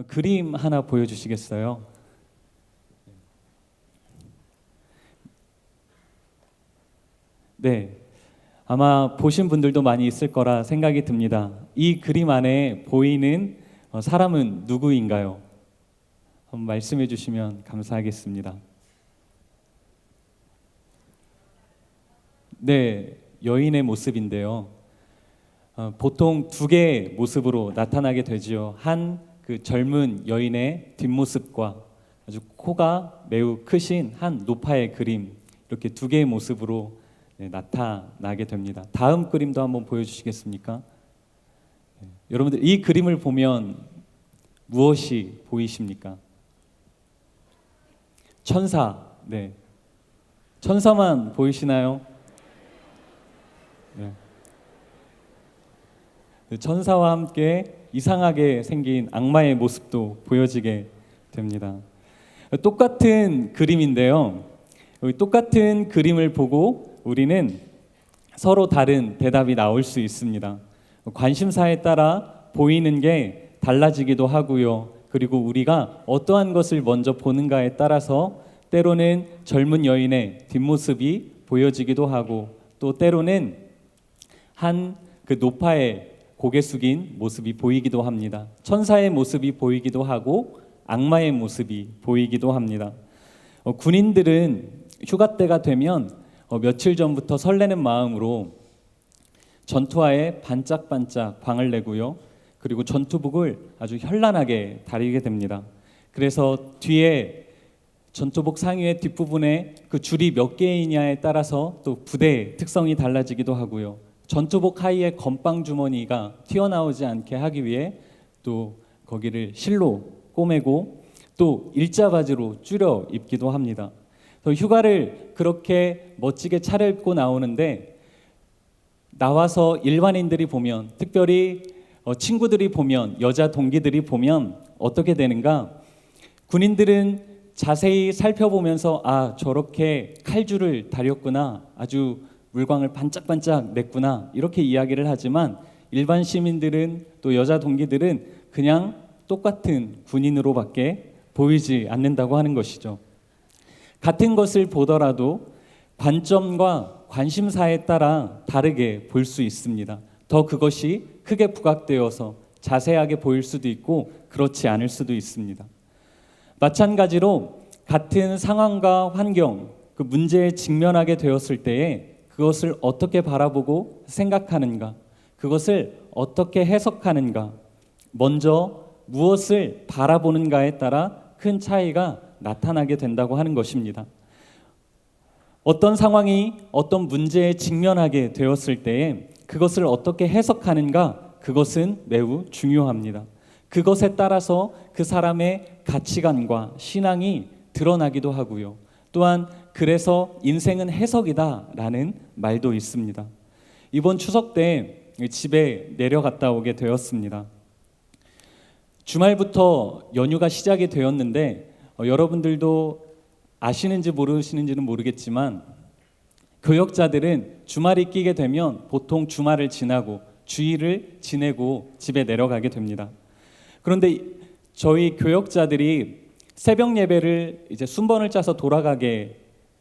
그림 하나 보여주시겠어요? 네, 아마 보신 분들도 많이 있을 거라 생각이 듭니다. 이 그림 안에 보이는 사람은 누구인가요? 한번 말씀해 주시면 감사하겠습니다. 네, 여인의 모습인데요. 보통 두 개의 모습으로 나타나게 되지요. 한 그 젊은 여인의 뒷모습과 아주 코가 매우 크신 한 노파의 그림, 이렇게 두 개의 모습으로 나타나게 됩니다. 다음 그림도 한번 보여주시겠습니까? 여러분들 이 그림을 보면 무엇이 보이십니까? 천사, 네, 천사만 보이시나요? 네. 천사와 함께 이상하게 생긴 악마의 모습도 보여지게 됩니다. 똑같은 그림인데요. 똑같은 그림을 보고 우리는 서로 다른 대답이 나올 수 있습니다. 관심사에 따라 보이는 게 달라지기도 하고요. 그리고 우리가 어떠한 것을 먼저 보는가에 따라서 때로는 젊은 여인의 뒷모습이 보여지기도 하고, 또 때로는 한 그 노파의 고개 숙인 모습이 보이기도 합니다. 천사의 모습이 보이기도 하고 악마의 모습이 보이기도 합니다. 군인들은 휴가 때가 되면 며칠 전부터 설레는 마음으로 전투화에 반짝반짝 광을 내고요. 그리고 전투복을 아주 현란하게 다리게 됩니다. 그래서 뒤에 전투복 상의의 뒷부분에 그 줄이 몇 개이냐에 따라서 또 부대의 특성이 달라지기도 하고요. 전투복 하의에 건빵 주머니가 튀어나오지 않게 하기 위해 또 거기를 실로 꼬매고 또 일자 바지로 줄여 입기도 합니다. 휴가를 그렇게 멋지게 차려입고 나오는데 나와서 일반인들이 보면, 특별히 친구들이 보면, 여자 동기들이 보면 어떻게 되는가? 군인들은 자세히 살펴보면서 아, 저렇게 칼줄을 다렸구나, 아주 물광을 반짝반짝 냈구나, 이렇게 이야기를 하지만 일반 시민들은, 또 여자 동기들은 그냥 똑같은 군인으로밖에 보이지 않는다고 하는 것이죠. 같은 것을 보더라도 관점과 관심사에 따라 다르게 볼 수 있습니다. 더 그것이 크게 부각되어서 자세하게 보일 수도 있고 그렇지 않을 수도 있습니다. 마찬가지로 같은 상황과 환경, 그 문제에 직면하게 되었을 때에 그것을 어떻게 바라보고 생각하는가, 그것을 어떻게 해석하는가, 먼저 무엇을 바라보는가에 따라 큰 차이가 나타나게 된다고 하는 것입니다. 어떤 상황이 어떤 문제에 직면하게 되었을 때에 그것을 어떻게 해석하는가, 그것은 매우 중요합니다. 그것에 따라서 그 사람의 가치관과 신앙이 드러나기도 하고요. 또한 그래서 인생은 해석이다라는 말도 있습니다. 이번 추석 때 집에 내려갔다 오게 되었습니다. 주말부터 연휴가 시작이 되었는데 여러분들도 아시는지 모르시는지는 모르겠지만 교역자들은 주말이 끼게 되면 보통 주말을 지나고 주일을 지내고 집에 내려가게 됩니다. 그런데 저희 교역자들이 새벽 예배를 이제 순번을 짜서 돌아가게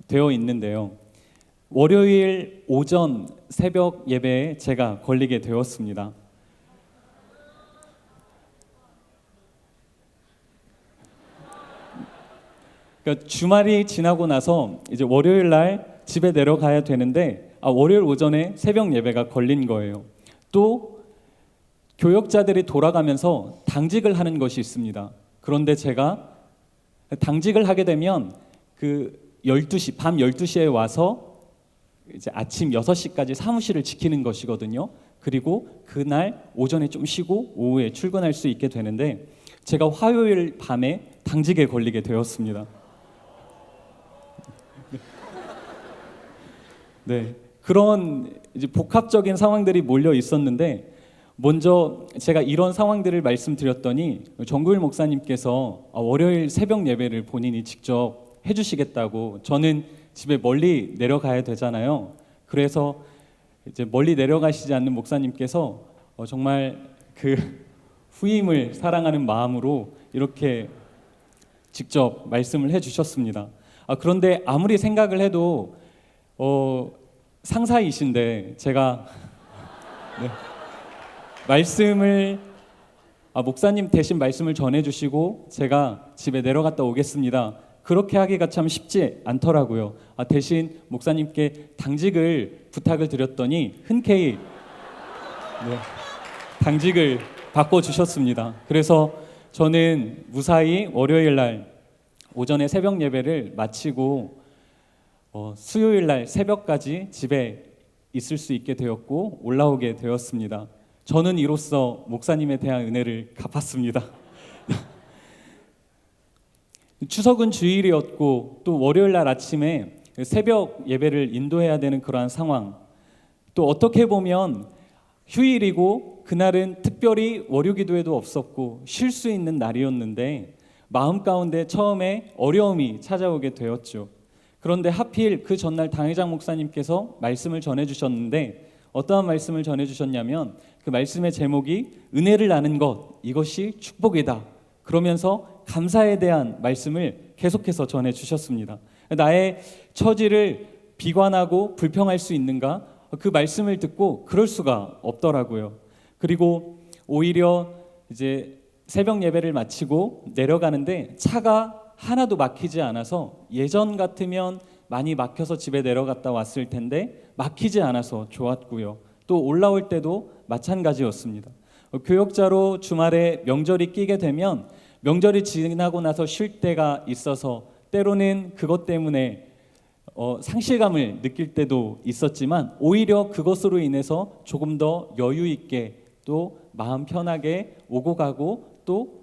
되어 있는데요. 월요일 오전 새벽 예배에 제가 걸리게 되었습니다. 그러니까 주말이 지나고 나서 이제 월요일 날 집에 내려가야 되는데 월요일 오전에 새벽 예배가 걸린 거예요. 또 교역자들이 돌아가면서 당직을 하는 것이 있습니다. 그런데 제가 당직을 하게 되면 그 12시, 밤 12시에 와서 이제 아침 6시까지 사무실을 지키는 것이거든요. 그리고 그날 오전에 좀 쉬고 오후에 출근할 수 있게 되는데 제가 화요일 밤에 당직에 걸리게 되었습니다. 네, 그런 이제 복합적인 상황들이 몰려 있었는데 먼저 제가 이런 상황들을 말씀드렸더니 정구일 목사님께서 월요일 새벽 예배를 본인이 직접 해주시겠다고, 저는 집에 멀리 내려가야 되잖아요. 그래서 이제 멀리 내려가시지 않는 목사님께서 정말 그 후임을 사랑하는 마음으로 이렇게 직접 말씀을 해주셨습니다. 그런데 아무리 생각을 해도 상사이신데 제가 네, 말씀을 목사님 대신 말씀을 전해주시고 제가 집에 내려갔다 오겠습니다. 그렇게 하기가 참 쉽지 않더라고요. 대신 목사님께 당직을 부탁을 드렸더니 흔쾌히 당직을 바꿔주셨습니다. 그래서 저는 무사히 월요일 날 오전에 새벽 예배를 마치고 수요일 날 새벽까지 집에 있을 수 있게 되었고 올라오게 되었습니다. 저는 이로써 목사님에 대한 은혜를 갚았습니다. 추석은 주일이었고 또 월요일 날 아침에 새벽 예배를 인도해야 되는 그러한 상황, 또 어떻게 보면 휴일이고 그날은 특별히 월요기도회도 없었고 쉴 수 있는 날이었는데 마음 가운데 처음에 어려움이 찾아오게 되었죠. 그런데 하필 그 전날 당회장 목사님께서 말씀을 전해주셨는데 어떠한 말씀을 전해주셨냐면 그 말씀의 제목이 은혜를 나는 것, 이것이 축복이다. 그러면서 감사에 대한 말씀을 계속해서 전해주셨습니다. 나의 처지를 비관하고 불평할 수 있는가? 그 말씀을 듣고 그럴 수가 없더라고요. 그리고 오히려 이제 새벽 예배를 마치고 내려가는데 차가 하나도 막히지 않아서 예전 같으면 많이 막혀서 집에 내려갔다 왔을 텐데 막히지 않아서 좋았고요. 또 올라올 때도 마찬가지였습니다. 교역자로 주말에 명절이 끼게 되면 명절이 지나고 나서 쉴 때가 있어서 때로는 그것 때문에 상실감을 느낄 때도 있었지만 오히려 그것으로 인해서 조금 더 여유 있게 또 마음 편하게 오고 가고 또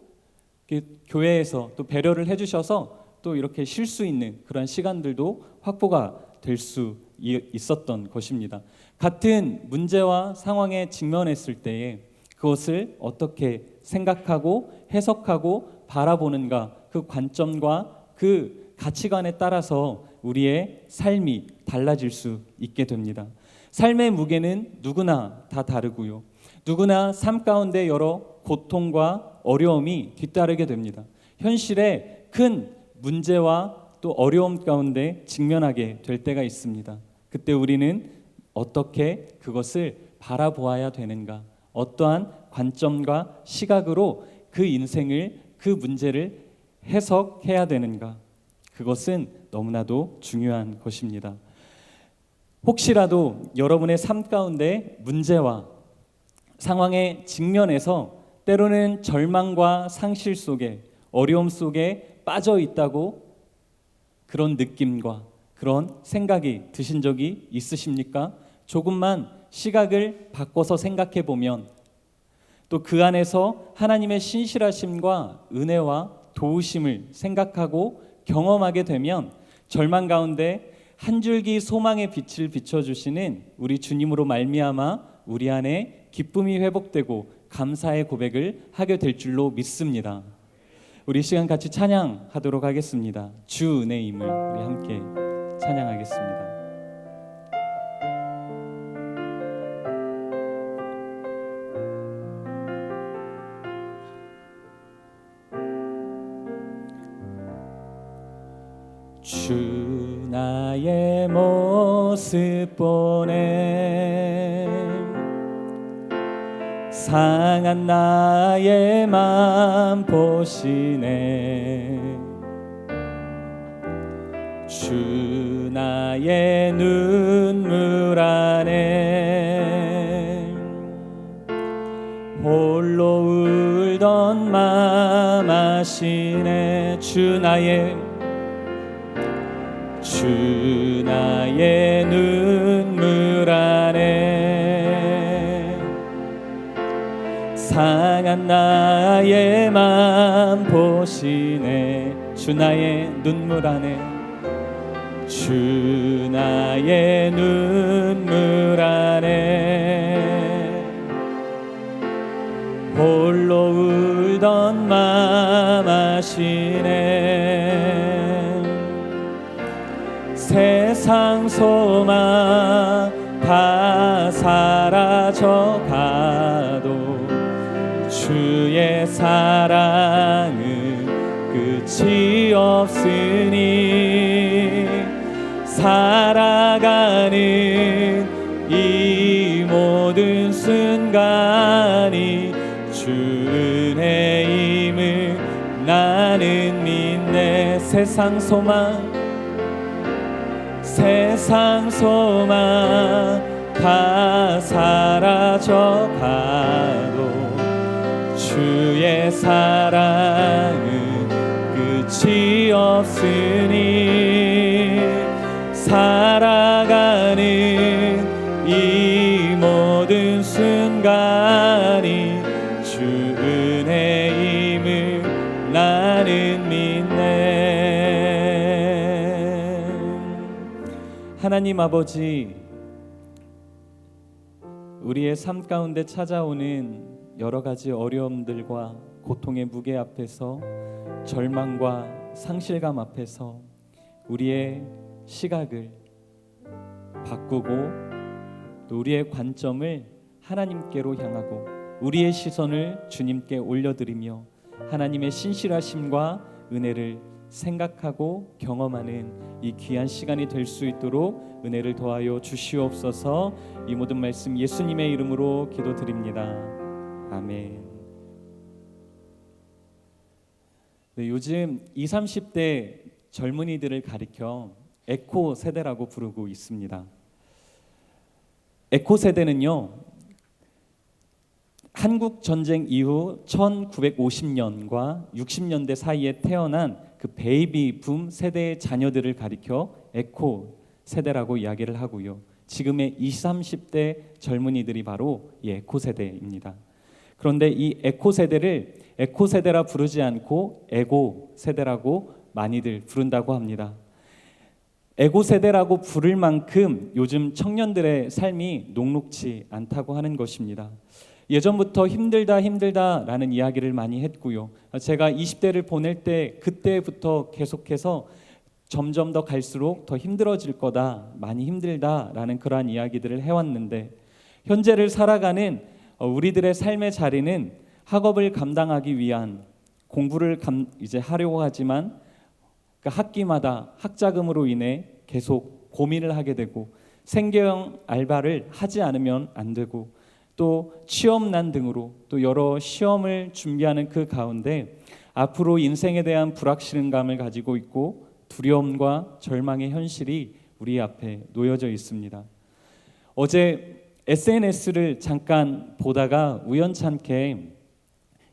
교회에서 또 배려를 해주셔서 또 이렇게 쉴 수 있는 그런 시간들도 확보가 될 수 있었던 것입니다. 같은 문제와 상황에 직면했을 때에 그것을 어떻게 생각하고 해석하고 바라보는가, 그 관점과 그 가치관에 따라서 우리의 삶이 달라질 수 있게 됩니다. 삶의 무게는 누구나 다 다르고요. 누구나 삶 가운데 여러 고통과 어려움이 뒤따르게 됩니다. 현실에 큰 문제와 또 어려움 가운데 직면하게 될 때가 있습니다. 그때 우리는 어떻게 그것을 바라보아야 되는가? 어떠한 관점과 시각으로 그 인생을, 그 문제를 해석해야 되는가? 그것은 너무나도 중요한 것입니다. 혹시라도 여러분의 삶 가운데 문제와 상황에 직면해서 때로는 절망과 상실 속에, 어려움 속에 빠져 있다고 그런 느낌과 그런 생각이 드신 적이 있으십니까? 조금만 시각을 바꿔서 생각해 보면 또 그 안에서 하나님의 신실하심과 은혜와 도우심을 생각하고 경험하게 되면 절망 가운데 한 줄기 소망의 빛을 비춰주시는 우리 주님으로 말미암아 우리 안에 기쁨이 회복되고 감사의 고백을 하게 될 줄로 믿습니다. 우리 시간 같이 찬양하도록 하겠습니다. 주 은혜임을 우리 함께 찬양하겠습니다. 주 나의 모습 보내 상한 나의 맘 보시네 주 나의 눈물 안에 홀로 울던 맘 아시네 주 나의 눈물 안에 상한 나의 맘 보시네 주 나의 눈물 안에 주 나의 눈물 안에 홀로 울던 맘 아시네 세상 소망 다 사라져 가도 주 주의 사랑은 끝이 없으니 살아가는 이 모든 순간이 주 은혜임을 나는 믿네. 세상 소망 다 사라져가도 주의 사랑은 끝이 없으니 살아가는 이 모든 순간이 주 은혜임을 나는 믿네. 하나님 아버지, 우리의 삶 가운데 찾아오는 여러 가지 어려움들과 고통의 무게 앞에서, 절망과 상실감 앞에서 우리의 시각을 바꾸고 또 우리의 관점을 하나님께로 향하고 우리의 시선을 주님께 올려드리며 하나님의 신실하심과 은혜를 생각하고 경험하는 이 귀한 시간이 될 수 있도록 은혜를 더하여 주시옵소서. 이 모든 말씀 예수님의 이름으로 기도드립니다. 아멘. 네, 요즘 20, 30대 젊은이들을 가리켜 에코 세대라고 부르고 있습니다. 에코 세대는요, 한국 전쟁 이후 1950년과 60년대 사이에 태어난 그 베이비 붐 세대의 자녀들을 가리켜 에코 세대라고 이야기를 하고요. 지금의 20, 30대 젊은이들이 바로 이 에코 세대입니다. 그런데 이 에코 세대를 에코 세대라 부르지 않고 에고 세대라고 많이들 부른다고 합니다. 에고 세대라고 부를 만큼 요즘 청년들의 삶이 녹록지 않다고 하는 것입니다. 예전부터 힘들다라는 이야기를 많이 했고요. 제가 20대를 보낼 때 그때부터 계속해서 점점 더 갈수록 더 힘들어질 거다, 많이 힘들다라는 그러한 이야기들을 해왔는데, 현재를 살아가는 우리들의 삶의 자리는 학업을 감당하기 위한 공부를 이제 하려고 하지만 그 학기마다 학자금으로 인해 계속 고민을 하게 되고, 생계형 알바를 하지 않으면 안 되고, 또 취업난 등으로 또 여러 시험을 준비하는 그 가운데 앞으로 인생에 대한 불확실감을 가지고 있고 두려움과 절망의 현실이 우리 앞에 놓여져 있습니다. 어제 SNS를 잠깐 보다가 우연찮게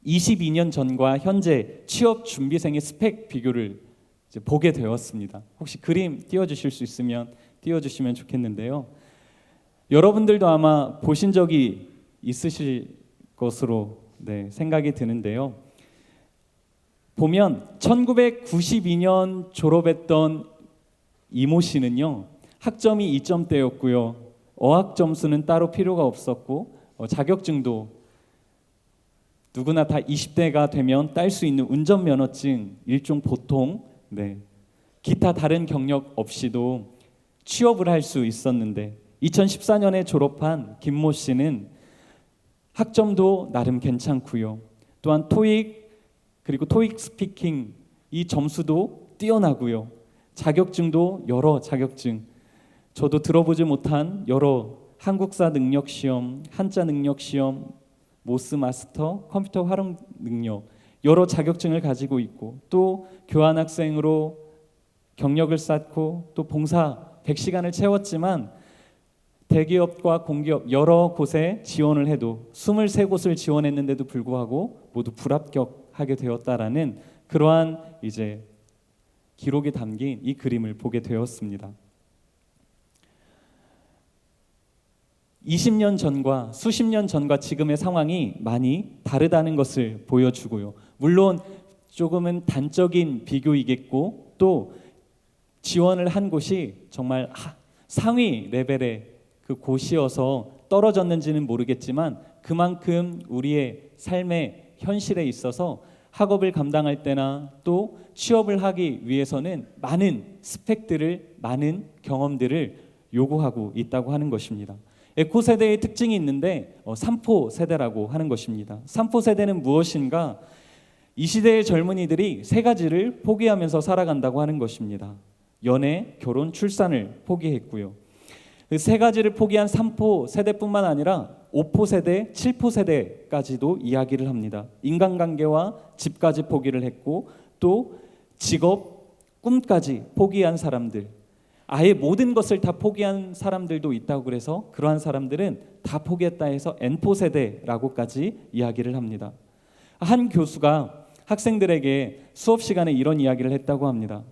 22년 전과 현재 취업 준비생의 스펙 비교를 이제 보게 되었습니다. 혹시 그림 띄워주실 수 있으면 띄워주시면 좋겠는데요. 여러분들도 아마 보신 적이 있으실 것으로 생각이 드는데요. 보면 1992년 졸업했던 이모 씨는요, 학점이 2점대였고요. 어학 점수는 따로 필요가 없었고 자격증도 누구나 다 20대가 되면 딸 수 있는 운전면허증 일종 보통 기타 다른 경력 없이도 취업을 할 수 있었는데 2014년에 졸업한 김모 씨는 학점도 나름 괜찮고요. 또한 토익 그리고 토익 스피킹 이 점수도 뛰어나고요. 자격증도 여러 자격증, 저도 들어보지 못한 여러 한국사 능력 시험, 한자 능력 시험, 모스 마스터, 컴퓨터 활용 능력 여러 자격증을 가지고 있고, 또 교환학생으로 경력을 쌓고 또 봉사 100시간을 채웠지만 대기업과 공기업 여러 곳에 지원을 해도 23곳을 지원했는데도 불구하고 모두 불합격하게 되었다라는 그러한 이제 기록이 담긴 이 그림을 보게 되었습니다. 20년 전과 수십 년 전과 지금의 상황이 많이 다르다는 것을 보여주고요. 물론 조금은 단적인 비교이겠고 또 지원을 한 곳이 정말 상위 레벨의 그 곳이어서 떨어졌는지는 모르겠지만 그만큼 우리의 삶의 현실에 있어서 학업을 감당할 때나 또 취업을 하기 위해서는 많은 스펙들을, 많은 경험들을 요구하고 있다고 하는 것입니다. 에코 세대의 특징이 있는데 3포 세대라고 하는 것입니다. 3포 세대는 무엇인가? 이 시대의 젊은이들이 세 가지를 포기하면서 살아간다고 하는 것입니다. 연애, 결혼, 출산을 포기했고요. 그 세 가지를 포기한 3포 세대뿐만 아니라 5포 세대, 7포 세대까지도 이야기를 합니다. 인간관계와 집까지 포기를 했고 또 직업, 꿈까지 포기한 사람들, 아예 모든 것을 다 포기한 사람들도 있다고 그래서 그러한 사람들은 다 포기했다 해서 N포 세대라고까지 이야기를 합니다. 한 교수가 학생들에게 수업 시간에 이런 이야기를 했다고 합니다.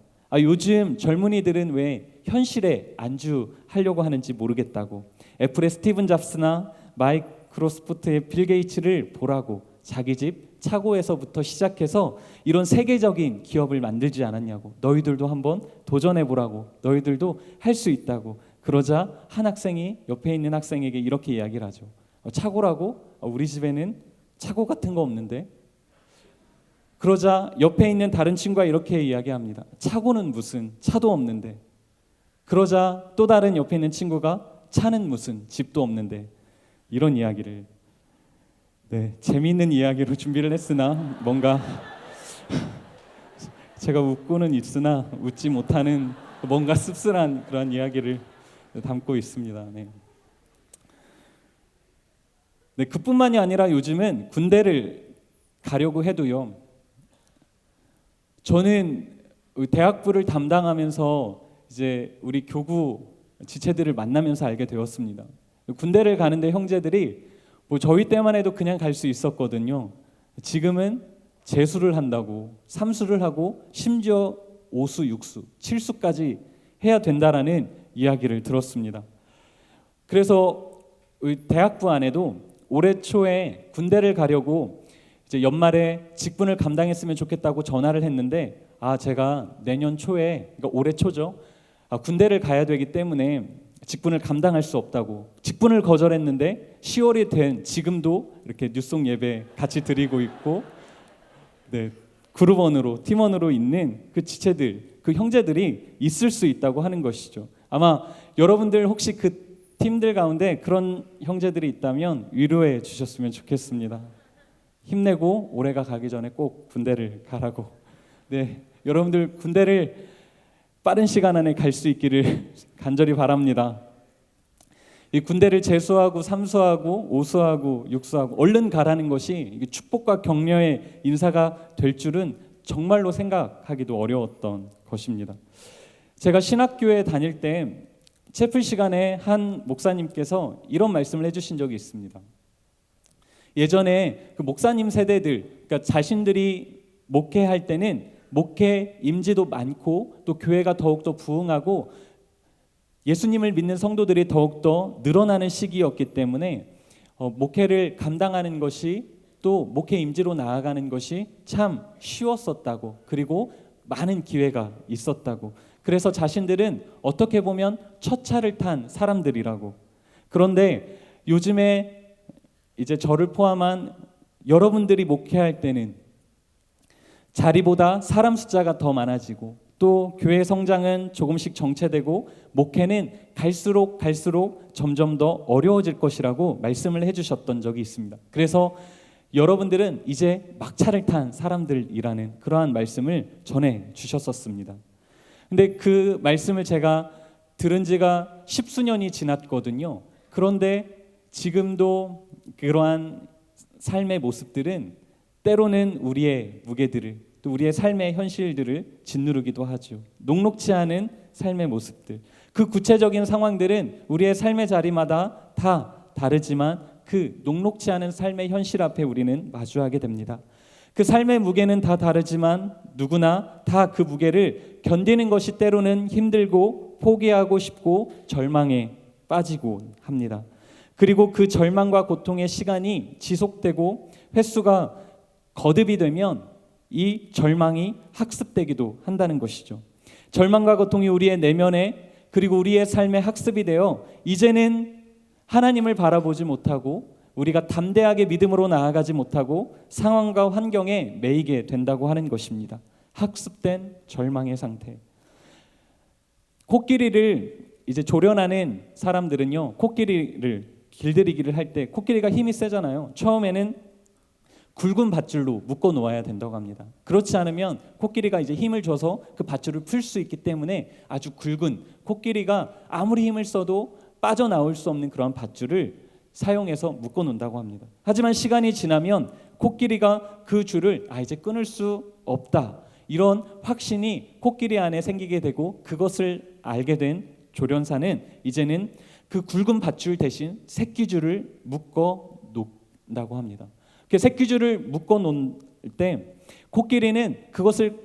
요즘 젊은이들은 왜 현실에 안주하려고 하는지 모르겠다고. 애플의 스티븐 잡스나 마이크로소프트의 빌 게이츠를 보라고. 자기 집 차고에서부터 시작해서 이런 세계적인 기업을 만들지 않았냐고. 너희들도 한번 도전해보라고. 너희들도 할 수 있다고. 그러자 한 학생이 옆에 있는 학생에게 이렇게 이야기를 하죠. 차고라고? 우리 집에는 차고 같은 거 없는데. 그러자 옆에 있는 다른 친구가 이렇게 이야기합니다. 차고는 무슨, 차도 없는데. 그러자 또 다른 옆에 있는 친구가 차는 무슨, 집도 없는데. 이런 이야기를, 재미있는 이야기로 준비를 했으나 뭔가 제가 웃고는 있으나 웃지 못하는 뭔가 씁쓸한 그런 이야기를 담고 있습니다. 그뿐만이 아니라 요즘은 군대를 가려고 해도요. 저는 대학부를 담당하면서 이제 우리 교구 지체들을 만나면서 알게 되었습니다. 군대를 가는데 형제들이 저희 때만 해도 그냥 갈 수 있었거든요. 지금은 재수를 한다고, 삼수를 하고 심지어 5수, 6수, 7수까지 해야 된다라는 이야기를 들었습니다. 그래서 대학부 안에도 올해 초에 군대를 가려고 이제 연말에 직분을 감당했으면 좋겠다고 전화를 했는데 제가 내년 초에, 그러니까 올해 초죠. 군대를 가야 되기 때문에 직분을 감당할 수 없다고 직분을 거절했는데 10월이 된 지금도 이렇게 뉴송 예배 같이 드리고 있고 그룹원으로 팀원으로 있는 그 지체들, 그 형제들이 있을 수 있다고 하는 것이죠. 아마 여러분들 혹시 그 팀들 가운데 그런 형제들이 있다면 위로해 주셨으면 좋겠습니다. 힘내고 올해가 가기 전에 꼭 군대를 가라고. 여러분들 군대를 빠른 시간 안에 갈 수 있기를 간절히 바랍니다. 이 군대를 재수하고 삼수하고 오수하고 육수하고 얼른 가라는 것이 축복과 격려의 인사가 될 줄은 정말로 생각하기도 어려웠던 것입니다. 제가 신학교에 다닐 때 채플 시간에 한 목사님께서 이런 말씀을 해주신 적이 있습니다. 예전에 그 목사님 세대들, 그러니까 자신들이 목회할 때는 목회 임지도 많고 또 교회가 더욱더 부흥하고 예수님을 믿는 성도들이 더욱더 늘어나는 시기였기 때문에 목회를 감당하는 것이 또 목회 임지로 나아가는 것이 참 쉬웠었다고, 그리고 많은 기회가 있었다고. 그래서 자신들은 어떻게 보면 첫 차를 탄 사람들이라고. 그런데 요즘에 이제 저를 포함한 여러분들이 목회할 때는 자리보다 사람 숫자가 더 많아지고 또 교회 성장은 조금씩 정체되고 목회는 갈수록 점점 더 어려워질 것이라고 말씀을 해주셨던 적이 있습니다. 그래서 여러분들은 이제 막차를 탄 사람들이라는 그러한 말씀을 전해 주셨었습니다. 근데 그 말씀을 제가 들은 지가 10수년이 지났거든요. 그런데 지금도 그러한 삶의 모습들은 때로는 우리의 무게들을, 또 우리의 삶의 현실들을 짓누르기도 하죠. 녹록지 않은 삶의 모습들, 그 구체적인 상황들은 우리의 삶의 자리마다 다 다르지만 그 녹록지 않은 삶의 현실 앞에 우리는 마주하게 됩니다. 그 삶의 무게는 다 다르지만 누구나 다 그 무게를 견디는 것이 때로는 힘들고 포기하고 싶고 절망에 빠지고 합니다. 그리고 그 절망과 고통의 시간이 지속되고 횟수가 거듭이 되면 이 절망이 학습되기도 한다는 것이죠. 절망과 고통이 우리의 내면에 그리고 우리의 삶의 학습이 되어 이제는 하나님을 바라보지 못하고 우리가 담대하게 믿음으로 나아가지 못하고 상황과 환경에 매이게 된다고 하는 것입니다. 학습된 절망의 상태. 코끼리를 이제 조련하는 사람들은요, 코끼리를 길들이기를 할 때 코끼리가 힘이 세잖아요. 처음에는 굵은 밧줄로 묶어 놓아야 된다고 합니다. 그렇지 않으면 코끼리가 이제 힘을 줘서 그 밧줄을 풀 수 있기 때문에 아주 굵은, 코끼리가 아무리 힘을 써도 빠져나올 수 없는 그런 밧줄을 사용해서 묶어 놓는다고 합니다. 하지만 시간이 지나면 코끼리가 그 줄을 이제 끊을 수 없다, 이런 확신이 코끼리 안에 생기게 되고, 그것을 알게 된 조련사는 이제는 그 굵은 밧줄 대신 새끼줄을 묶어 놓는다고 합니다. 그 새끼줄을 묶어 놓을 때 코끼리는 그것을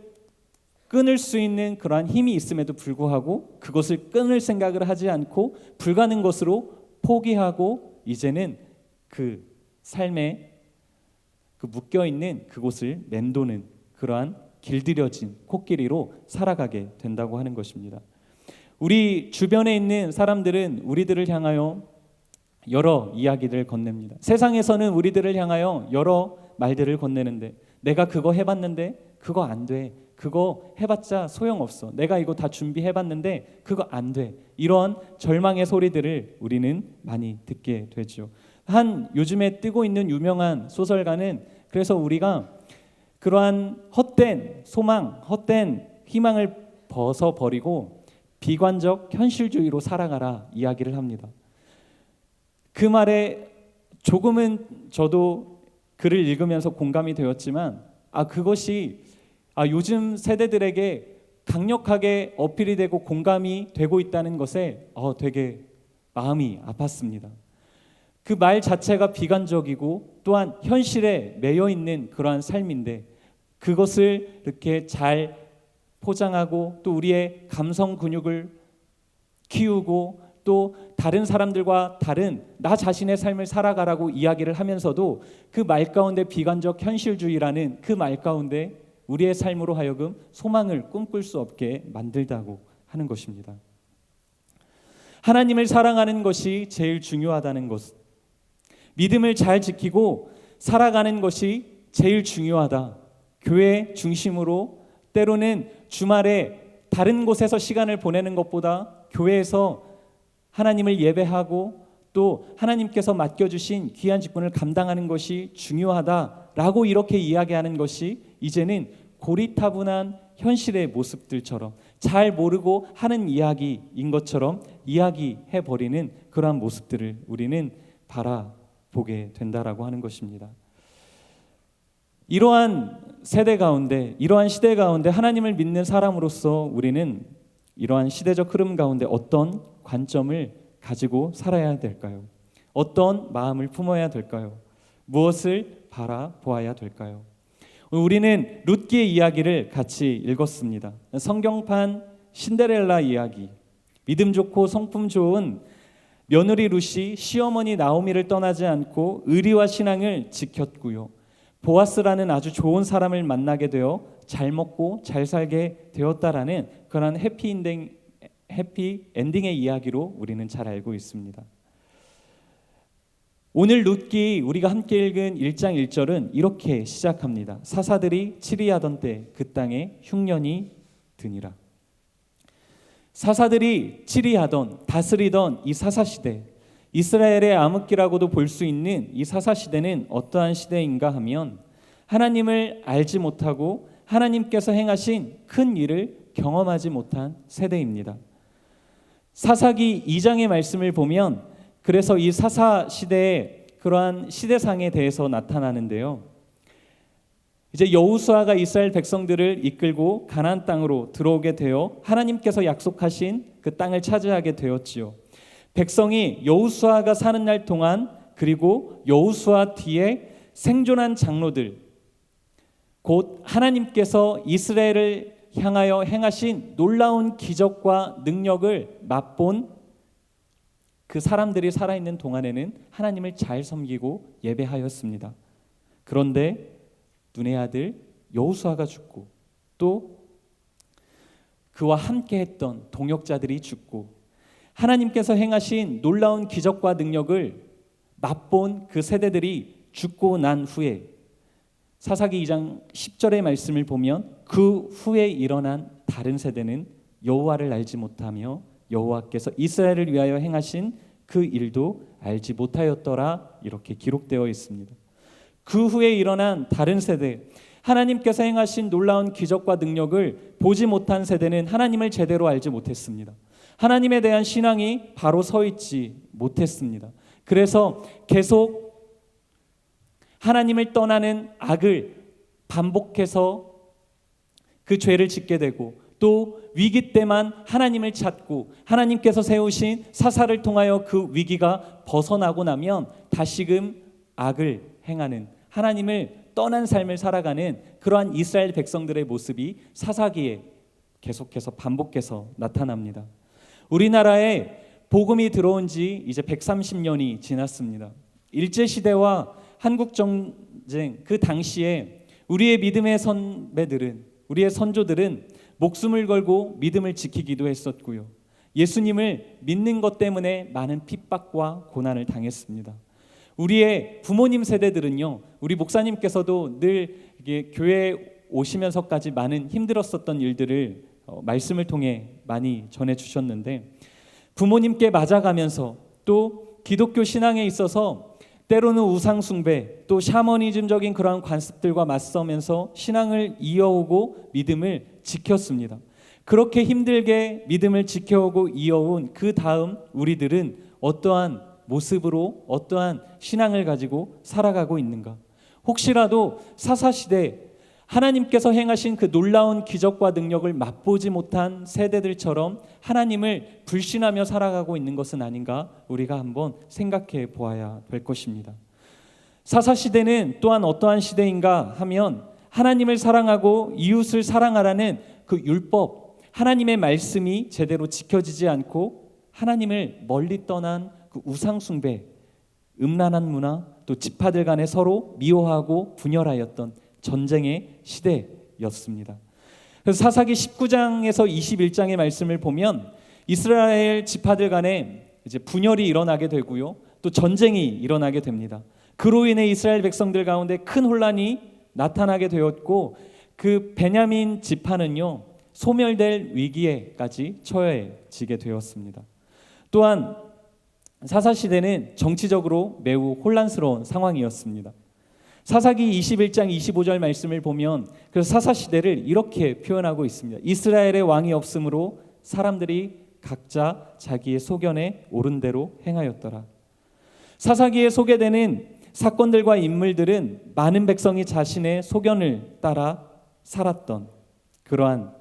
끊을 수 있는 그러한 힘이 있음에도 불구하고 그것을 끊을 생각을 하지 않고 불가능 것으로 포기하고 이제는 그 삶에 그 묶여 있는 그곳을 맴도는 그러한 길들여진 코끼리로 살아가게 된다고 하는 것입니다. 우리 주변에 있는 사람들은 우리들을 향하여 여러 이야기들을 건넵니다. 세상에서는 우리들을 향하여 여러 말들을 건네는데, 내가 그거 해봤는데 그거 안 돼, 그거 해봤자 소용없어, 내가 이거 다 준비해봤는데 그거 안 돼, 이런 절망의 소리들을 우리는 많이 듣게 되죠. 한 요즘에 뜨고 있는 유명한 소설가는 그래서 우리가 그러한 헛된 소망, 헛된 희망을 벗어버리고 비관적 현실주의로 살아가라 이야기를 합니다. 그 말에 조금은 저도 글을 읽으면서 공감이 되었지만 그것이 요즘 세대들에게 강력하게 어필이 되고 공감이 되고 있다는 것에 되게 마음이 아팠습니다. 그 말 자체가 비관적이고 또한 현실에 매여 있는 그러한 삶인데, 그것을 이렇게 잘 포장하고 또 우리의 감성 근육을 키우고 또 다른 사람들과 다른 나 자신의 삶을 살아가라고 이야기를 하면서도 그 말 가운데 비관적 현실주의라는 그 말 가운데 우리의 삶으로 하여금 소망을 꿈꿀 수 없게 만들다고 하는 것입니다. 하나님을 사랑하는 것이 제일 중요하다는 것, 믿음을 잘 지키고 살아가는 것이 제일 중요하다. 교회 중심으로 때로는 주말에 다른 곳에서 시간을 보내는 것보다 교회에서 하나님을 예배하고 또 하나님께서 맡겨주신 귀한 직분을 감당하는 것이 중요하다라고 이렇게 이야기하는 것이 이제는 고리타분한 현실의 모습들처럼 잘 모르고 하는 이야기인 것처럼 이야기해버리는 그러한 모습들을 우리는 바라보게 된다라고 하는 것입니다. 이러한 세대 가운데, 이러한 시대 가운데 하나님을 믿는 사람으로서 우리는 이러한 시대적 흐름 가운데 어떤 관점을 가지고 살아야 될까요? 어떤 마음을 품어야 될까요? 무엇을 바라보아야 될까요? 우리는 룻기의 이야기를 같이 읽었습니다. 성경판 신데렐라 이야기, 믿음 좋고 성품 좋은 며느리 룻이 시어머니 나오미를 떠나지 않고 의리와 신앙을 지켰고요, 보아스라는 아주 좋은 사람을 만나게 되어 잘 먹고 잘 살게 되었다라는 그런 해피 엔딩의 이야기로 우리는 잘 알고 있습니다. 오늘 룻기 우리가 함께 읽은 1장 1절은 이렇게 시작합니다. 사사들이 치리하던 때 그 땅에 흉년이 드니라. 사사들이 치리하던, 다스리던 이 사사시대, 이스라엘의 암흑기라고도 볼 수 있는 이 사사시대는 어떠한 시대인가 하면 하나님을 알지 못하고 하나님께서 행하신 큰 일을 경험하지 못한 세대입니다. 사사기 2장의 말씀을 보면 그래서 이 사사시대의 그러한 시대상에 대해서 나타나는데요, 이제 여호수아가 이스라엘 백성들을 이끌고 가나안 땅으로 들어오게 되어 하나님께서 약속하신 그 땅을 차지하게 되었지요. 백성이 여호수아가 사는 날 동안, 그리고 여호수아 뒤에 생존한 장로들, 곧 하나님께서 이스라엘을 향하여 행하신 놀라운 기적과 능력을 맛본 그 사람들이 살아있는 동안에는 하나님을 잘 섬기고 예배하였습니다. 그런데 눈의 아들 여호수아가 죽고 또 그와 함께 했던 동역자들이 죽고 하나님께서 행하신 놀라운 기적과 능력을 맛본 그 세대들이 죽고 난 후에 사사기 2장 10절의 말씀을 보면 그 후에 일어난 다른 세대는 여호와를 알지 못하며 여호와께서 이스라엘을 위하여 행하신 그 일도 알지 못하였더라 이렇게 기록되어 있습니다. 그 후에 일어난 다른 세대, 하나님께서 행하신 놀라운 기적과 능력을 보지 못한 세대는 하나님을 제대로 알지 못했습니다. 하나님에 대한 신앙이 바로 서 있지 못했습니다. 그래서 계속 하나님을 떠나는 악을 반복해서 그 죄를 짓게 되고, 또 위기 때만 하나님을 찾고 하나님께서 세우신 사사를 통하여 그 위기가 벗어나고 나면 다시금 악을 행하는, 하나님을 떠난 삶을 살아가는 그러한 이스라엘 백성들의 모습이 사사기에 계속해서 반복해서 나타납니다. 우리나라에 복음이 들어온 지 이제 130년이 지났습니다. 일제시대와 한국전쟁 그 당시에 우리의 믿음의 선배들은, 우리의 선조들은 목숨을 걸고 믿음을 지키기도 했었고요. 예수님을 믿는 것 때문에 많은 핍박과 고난을 당했습니다. 우리의 부모님 세대들은요, 우리 목사님께서도 늘 이게 교회에 오시면서까지 많은 힘들었었던 일들을 말씀을 통해 많이 전해주셨는데, 부모님께 맞아가면서 또 기독교 신앙에 있어서 때로는 우상숭배, 또 샤머니즘적인 그러한 관습들과 맞서면서 신앙을 이어오고 믿음을 지켰습니다. 그렇게 힘들게 믿음을 지켜오고 이어온 그 다음 우리들은 어떠한 모습으로, 어떠한 신앙을 가지고 살아가고 있는가? 혹시라도 사사시대 하나님께서 행하신 그 놀라운 기적과 능력을 맛보지 못한 세대들처럼 하나님을 불신하며 살아가고 있는 것은 아닌가? 우리가 한번 생각해 보아야 될 것입니다. 사사시대는 또한 어떠한 시대인가 하면, 하나님을 사랑하고 이웃을 사랑하라는 그 율법, 하나님의 말씀이 제대로 지켜지지 않고 하나님을 멀리 떠난 그 우상숭배, 음란한 문화, 또 지파들 간에 서로 미워하고 분열하였던 전쟁의 시대였습니다. 그래서 사사기 19장에서 21장의 말씀을 보면 이스라엘 지파들 간에 이제 분열이 일어나게 되고요, 또 전쟁이 일어나게 됩니다. 그로 인해 이스라엘 백성들 가운데 큰 혼란이 나타나게 되었고, 그 베냐민 지파는요 소멸될 위기에까지 처해지게 되었습니다. 또한 사사시대는 정치적으로 매우 혼란스러운 상황이었습니다. 사사기 21장 25절 말씀을 보면 그래서 사사시대를 이렇게 표현하고 있습니다. 이스라엘의 왕이 없으므로 사람들이 각자 자기의 소견에 옳은 대로 행하였더라. 사사기에 소개되는 사건들과 인물들은 많은 백성이 자신의 소견을 따라 살았던 그러한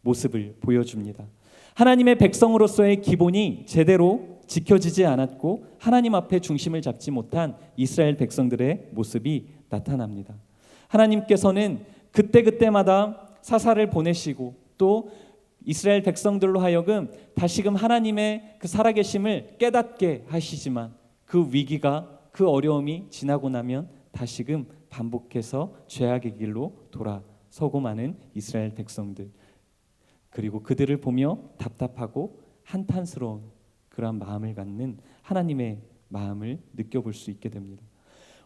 모습을 보여줍니다. 하나님의 백성으로서의 기본이 제대로 지켜지지 않았고 하나님 앞에 중심을 잡지 못한 이스라엘 백성들의 모습이 나타납니다. 하나님께서는 그때그때마다 사사를 보내시고 또 이스라엘 백성들로 하여금 다시금 하나님의 그 살아계심을 깨닫게 하시지만, 그 위기가, 그 어려움이 지나고 나면 다시금 반복해서 죄악의 길로 돌아서고 마는 이스라엘 백성들, 그리고 그들을 보며 답답하고 한탄스러운 그러한 마음을 갖는 하나님의 마음을 느껴볼 수 있게 됩니다.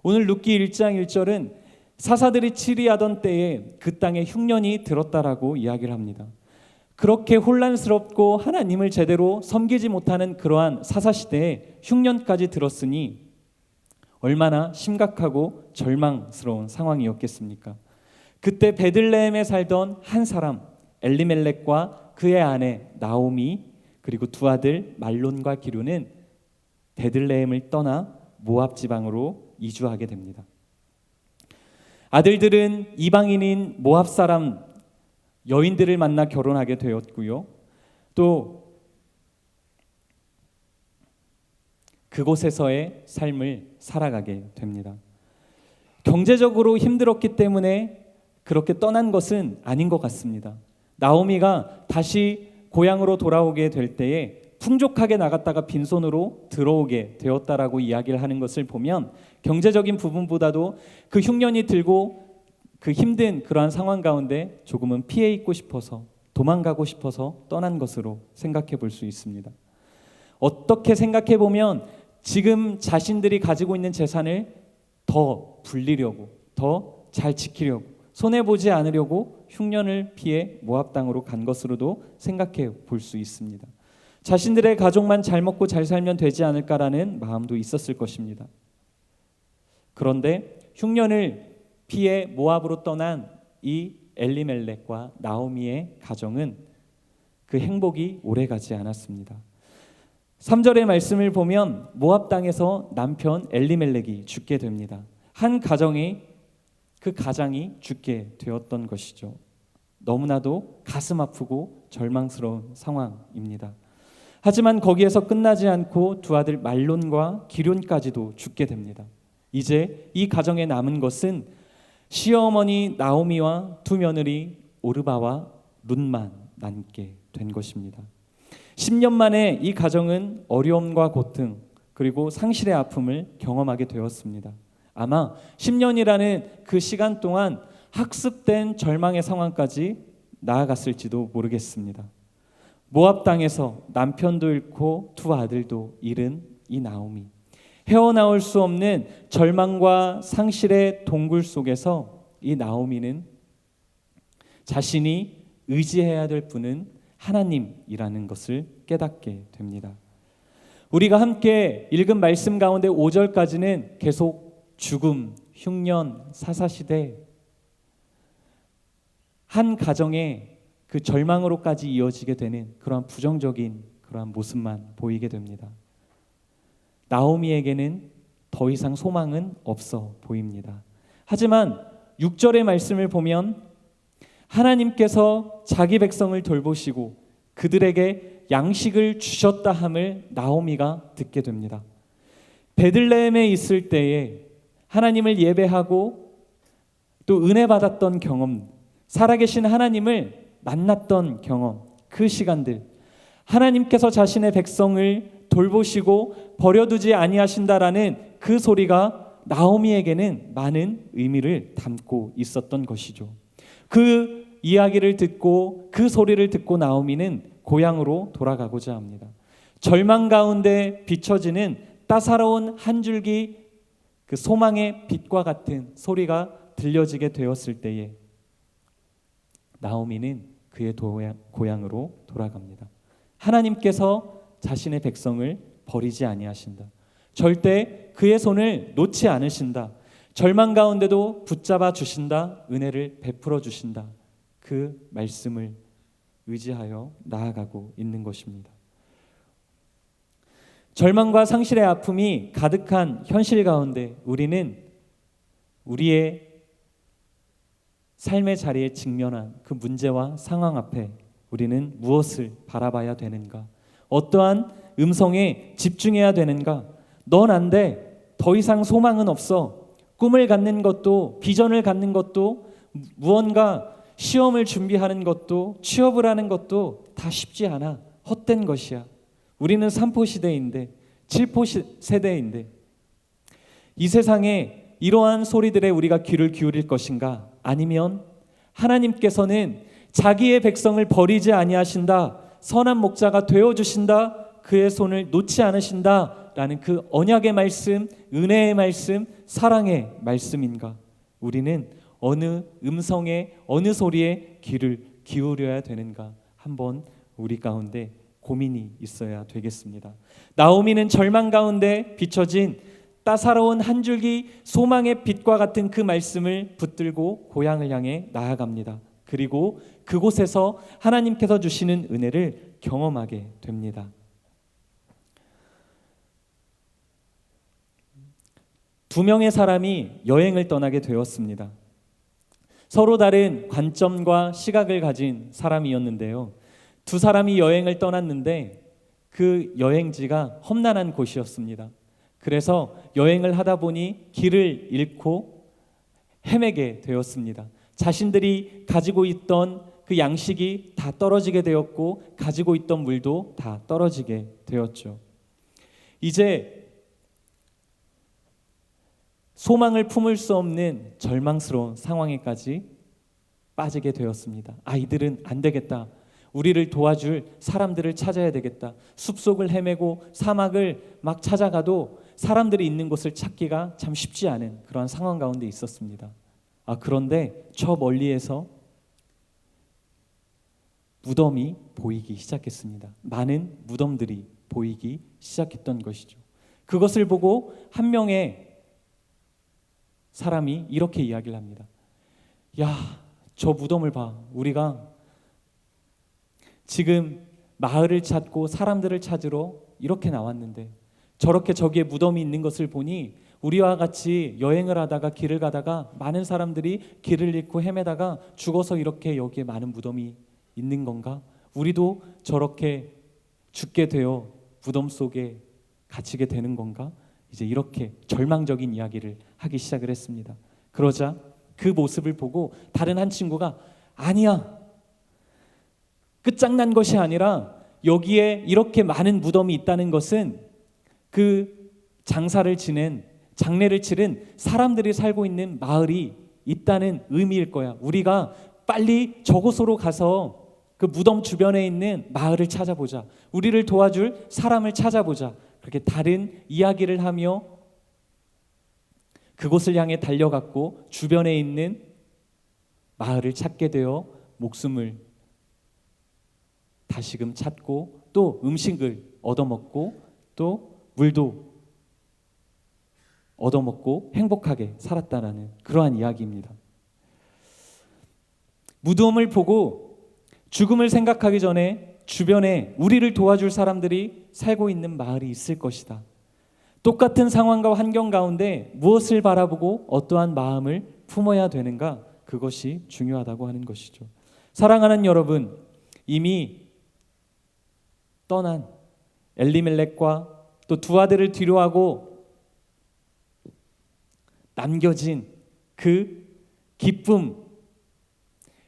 오늘 룻기 1장 1절은 사사들이 치리하던 때에 그 땅에 흉년이 들었다라고 이야기를 합니다. 그렇게 혼란스럽고 하나님을 제대로 섬기지 못하는 그러한 사사시대에 흉년까지 들었으니 얼마나 심각하고 절망스러운 상황이었겠습니까? 그때 베들레헴에 살던 한 사람 엘리멜렉과 그의 아내 나오미, 그리고 두 아들 말론과 기류는 베들레헴을 떠나 모압 지방으로 이주하게 됩니다. 아들들은 이방인인 모압 사람 여인들을 만나 결혼하게 되었고요, 또 그곳에서의 삶을 살아가게 됩니다. 경제적으로 힘들었기 때문에 그렇게 떠난 것은 아닌 것 같습니다. 나오미가 다시 고향으로 돌아오게 될 때에 풍족하게 나갔다가 빈손으로 들어오게 되었다라고 이야기를 하는 것을 보면 경제적인 부분보다도 그 흉년이 들고 그 힘든 그러한 상황 가운데 조금은 피해 있고 싶어서, 도망가고 싶어서 떠난 것으로 생각해 볼 수 있습니다. 어떻게 생각해 보면 지금 자신들이 가지고 있는 재산을 더 불리려고, 더 잘 지키려고, 손해보지 않으려고 흉년을 피해 모압 땅으로 간 것으로도 생각해 볼 수 있습니다. 자신들의 가족만 잘 먹고 잘 살면 되지 않을까라는 마음도 있었을 것입니다. 그런데 흉년을 피해 모압으로 떠난 이 엘리멜렉과 나오미의 가정은 그 행복이 오래가지 않았습니다. 3절의 말씀을 보면 모압 땅에서 남편 엘리멜렉이 죽게 됩니다. 한 가정이 그 가장이 죽게 되었던 것이죠. 너무나도 가슴 아프고 절망스러운 상황입니다. 하지만 거기에서 끝나지 않고 두 아들 말론과 기럨까지도 죽게 됩니다. 이제 이 가정에 남은 것은 시어머니 나오미와 두 며느리 오르바와 룻만 남게 된 것입니다. 10년 만에 이 가정은 어려움과 고통 그리고 상실의 아픔을 경험하게 되었습니다. 아마 10년이라는 그 시간 동안 학습된 절망의 상황까지 나아갔을지도 모르겠습니다. 모압 땅에서 남편도 잃고 두 아들도 잃은 이 나오미, 헤어나올 수 없는 절망과 상실의 동굴 속에서 이 나오미는 자신이 의지해야 될 분은 하나님이라는 것을 깨닫게 됩니다. 우리가 함께 읽은 말씀 가운데 5절까지는 계속 죽음, 흉년, 사사시대, 한 가정의 그 절망으로까지 이어지게 되는 그러한 부정적인 그러한 모습만 보이게 됩니다. 나오미에게는 더 이상 소망은 없어 보입니다. 하지만 6절의 말씀을 보면 하나님께서 자기 백성을 돌보시고 그들에게 양식을 주셨다 함을 나오미가 듣게 됩니다. 베들레헴에 있을 때에 하나님을 예배하고 또 은혜 받았던 경험, 살아계신 하나님을 만났던 경험, 그 시간들, 하나님께서 자신의 백성을 돌보시고 버려두지 아니하신다라는 그 소리가 나오미에게는 많은 의미를 담고 있었던 것이죠. 그 이야기를 듣고 그 소리를 듣고 나오미는 고향으로 돌아가고자 합니다. 절망 가운데 비춰지는 따사로운 한 줄기 그 소망의 빛과 같은 소리가 들려지게 되었을 때에 나오미는 그의 고향으로 돌아갑니다. 하나님께서 자신의 백성을 버리지 아니하신다. 절대 그의 손을 놓지 않으신다. 절망 가운데도 붙잡아 주신다. 은혜를 베풀어 주신다. 그 말씀을 의지하여 나아가고 있는 것입니다. 절망과 상실의 아픔이 가득한 현실 가운데 우리는 우리의 삶의 자리에 직면한 그 문제와 상황 앞에 우리는 무엇을 바라봐야 되는가? 어떠한 음성에 집중해야 되는가? 넌 안 돼. 더 이상 소망은 없어. 꿈을 갖는 것도, 비전을 갖는 것도, 무언가 시험을 준비하는 것도, 취업을 하는 것도 다 쉽지 않아. 헛된 것이야. 우리는 3포 시대인데, 7포 세대인데 이 세상에 이러한 소리들에 우리가 귀를 기울일 것인가? 아니면 하나님께서는 자기의 백성을 버리지 아니하신다. 선한 목자가 되어주신다. 그의 손을 놓지 않으신다. 라는 그 언약의 말씀, 은혜의 말씀, 사랑의 말씀인가? 우리는 어느 음성에, 어느 소리에 귀를 기울여야 되는가? 한번 우리 가운데 고민이 있어야 되겠습니다. 나오미는 절망 가운데 비춰진 따사로운 한 줄기 소망의 빛과 같은 그 말씀을 붙들고 고향을 향해 나아갑니다. 그리고 그곳에서 하나님께서 주시는 은혜를 경험하게 됩니다. 두 명의 사람이 여행을 떠나게 되었습니다. 서로 다른 관점과 시각을 가진 사람이었는데요. 두 사람이 여행을 떠났는데 그 여행지가 험난한 곳이었습니다. 그래서 여행을 하다 보니 길을 잃고 헤매게 되었습니다. 자신들이 가지고 있던 그 양식이 다 떨어지게 되었고 가지고 있던 물도 다 떨어지게 되었죠. 이제 소망을 품을 수 없는 절망스러운 상황에까지 빠지게 되었습니다. 이들은 안 되겠다. 우리를 도와줄 사람들을 찾아야 되겠다. 숲속을 헤매고 사막을 막 찾아가도 사람들이 있는 곳을 찾기가 참 쉽지 않은 그러한 상황 가운데 있었습니다. 그런데 저 멀리에서 무덤이 보이기 시작했습니다. 많은 무덤들이 보이기 시작했던 것이죠. 그것을 보고 한 명의 사람이 이렇게 이야기를 합니다. 야, 저 무덤을 봐. 우리가 지금 마을을 찾고 사람들을 찾으러 이렇게 나왔는데 저렇게 저기에 무덤이 있는 것을 보니 우리와 같이 여행을 하다가 길을 가다가 많은 사람들이 길을 잃고 헤매다가 죽어서 이렇게 여기에 많은 무덤이 있는 건가? 우리도 저렇게 죽게 되어 무덤 속에 갇히게 되는 건가? 이제 이렇게 절망적인 이야기를 하기 시작을 했습니다. 그러자 그 모습을 보고 다른 한 친구가 아니야, 끝장난 것이 아니라 여기에 이렇게 많은 무덤이 있다는 것은 그 장례를 치른 사람들이 살고 있는 마을이 있다는 의미일 거야. 우리가 빨리 저곳으로 가서 그 무덤 주변에 있는 마을을 찾아보자. 우리를 도와줄 사람을 찾아보자. 그렇게 다른 이야기를 하며 그곳을 향해 달려갔고 주변에 있는 마을을 찾게 되어 목숨을 다시금 찾고 또 음식을 얻어먹고 또 물도 얻어먹고 행복하게 살았다라는 그러한 이야기입니다. 무덤을 보고 죽음을 생각하기 전에 주변에 우리를 도와줄 사람들이 살고 있는 마을이 있을 것이다. 똑같은 상황과 환경 가운데 무엇을 바라보고 어떠한 마음을 품어야 되는가, 그것이 중요하다고 하는 것이죠. 사랑하는 여러분, 이미 떠난 엘리멜렉과 또 두 아들을 뒤로하고 남겨진 그 기쁨,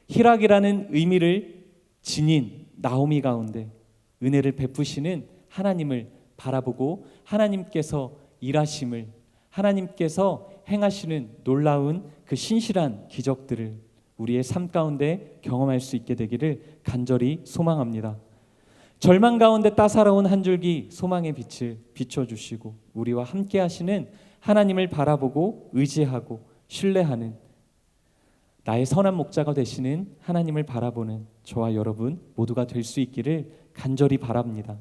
희락이라는 의미를 지닌 나오미 가운데 은혜를 베푸시는 하나님을 바라보고 하나님께서 일하심을, 하나님께서 행하시는 놀라운 그 신실한 기적들을 우리의 삶 가운데 경험할 수 있게 되기를 간절히 소망합니다. 절망 가운데 따사로운 한 줄기 소망의 빛을 비춰주시고 우리와 함께 하시는 하나님을 바라보고 의지하고 신뢰하는 나의 선한 목자가 되시는 하나님을 바라보는 저와 여러분 모두가 될 수 있기를 간절히 바랍니다.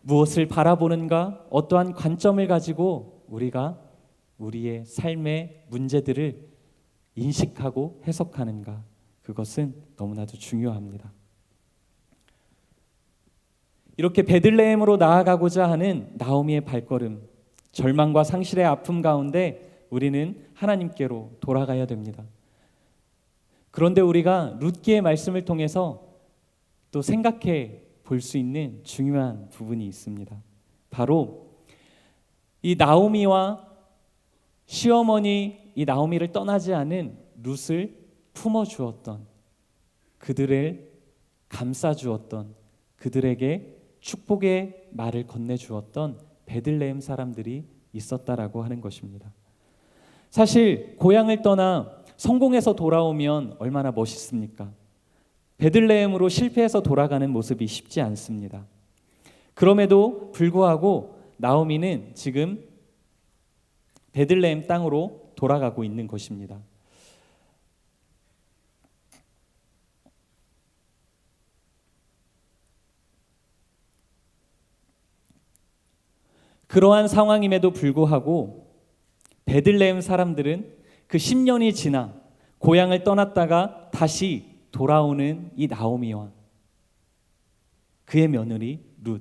무엇을 바라보는가, 어떠한 관점을 가지고 우리가 우리의 삶의 문제들을 인식하고 해석하는가, 그것은 너무나도 중요합니다. 이렇게 베들레헴으로 나아가고자 하는 나오미의 발걸음, 절망과 상실의 아픔 가운데 우리는 하나님께로 돌아가야 됩니다. 그런데 우리가 룻기의 말씀을 통해서 또 생각해 볼 수 있는 중요한 부분이 있습니다. 바로 이 나오미와 시어머니 이 나오미를 떠나지 않은 룻을 품어주었던, 그들을 감싸주었던, 그들에게 축복의 말을 건네주었던 베들레헴 사람들이 있었다라고 하는 것입니다. 사실 고향을 떠나 성공해서 돌아오면 얼마나 멋있습니까? 베들레헴으로 실패해서 돌아가는 모습이 쉽지 않습니다. 그럼에도 불구하고 나오미는 지금 베들레헴 땅으로 돌아가고 있는 것입니다. 그러한 상황임에도 불구하고 베들레헴 사람들은 그 10년이 지나 고향을 떠났다가 다시 돌아오는 이 나오미와 그의 며느리 룻,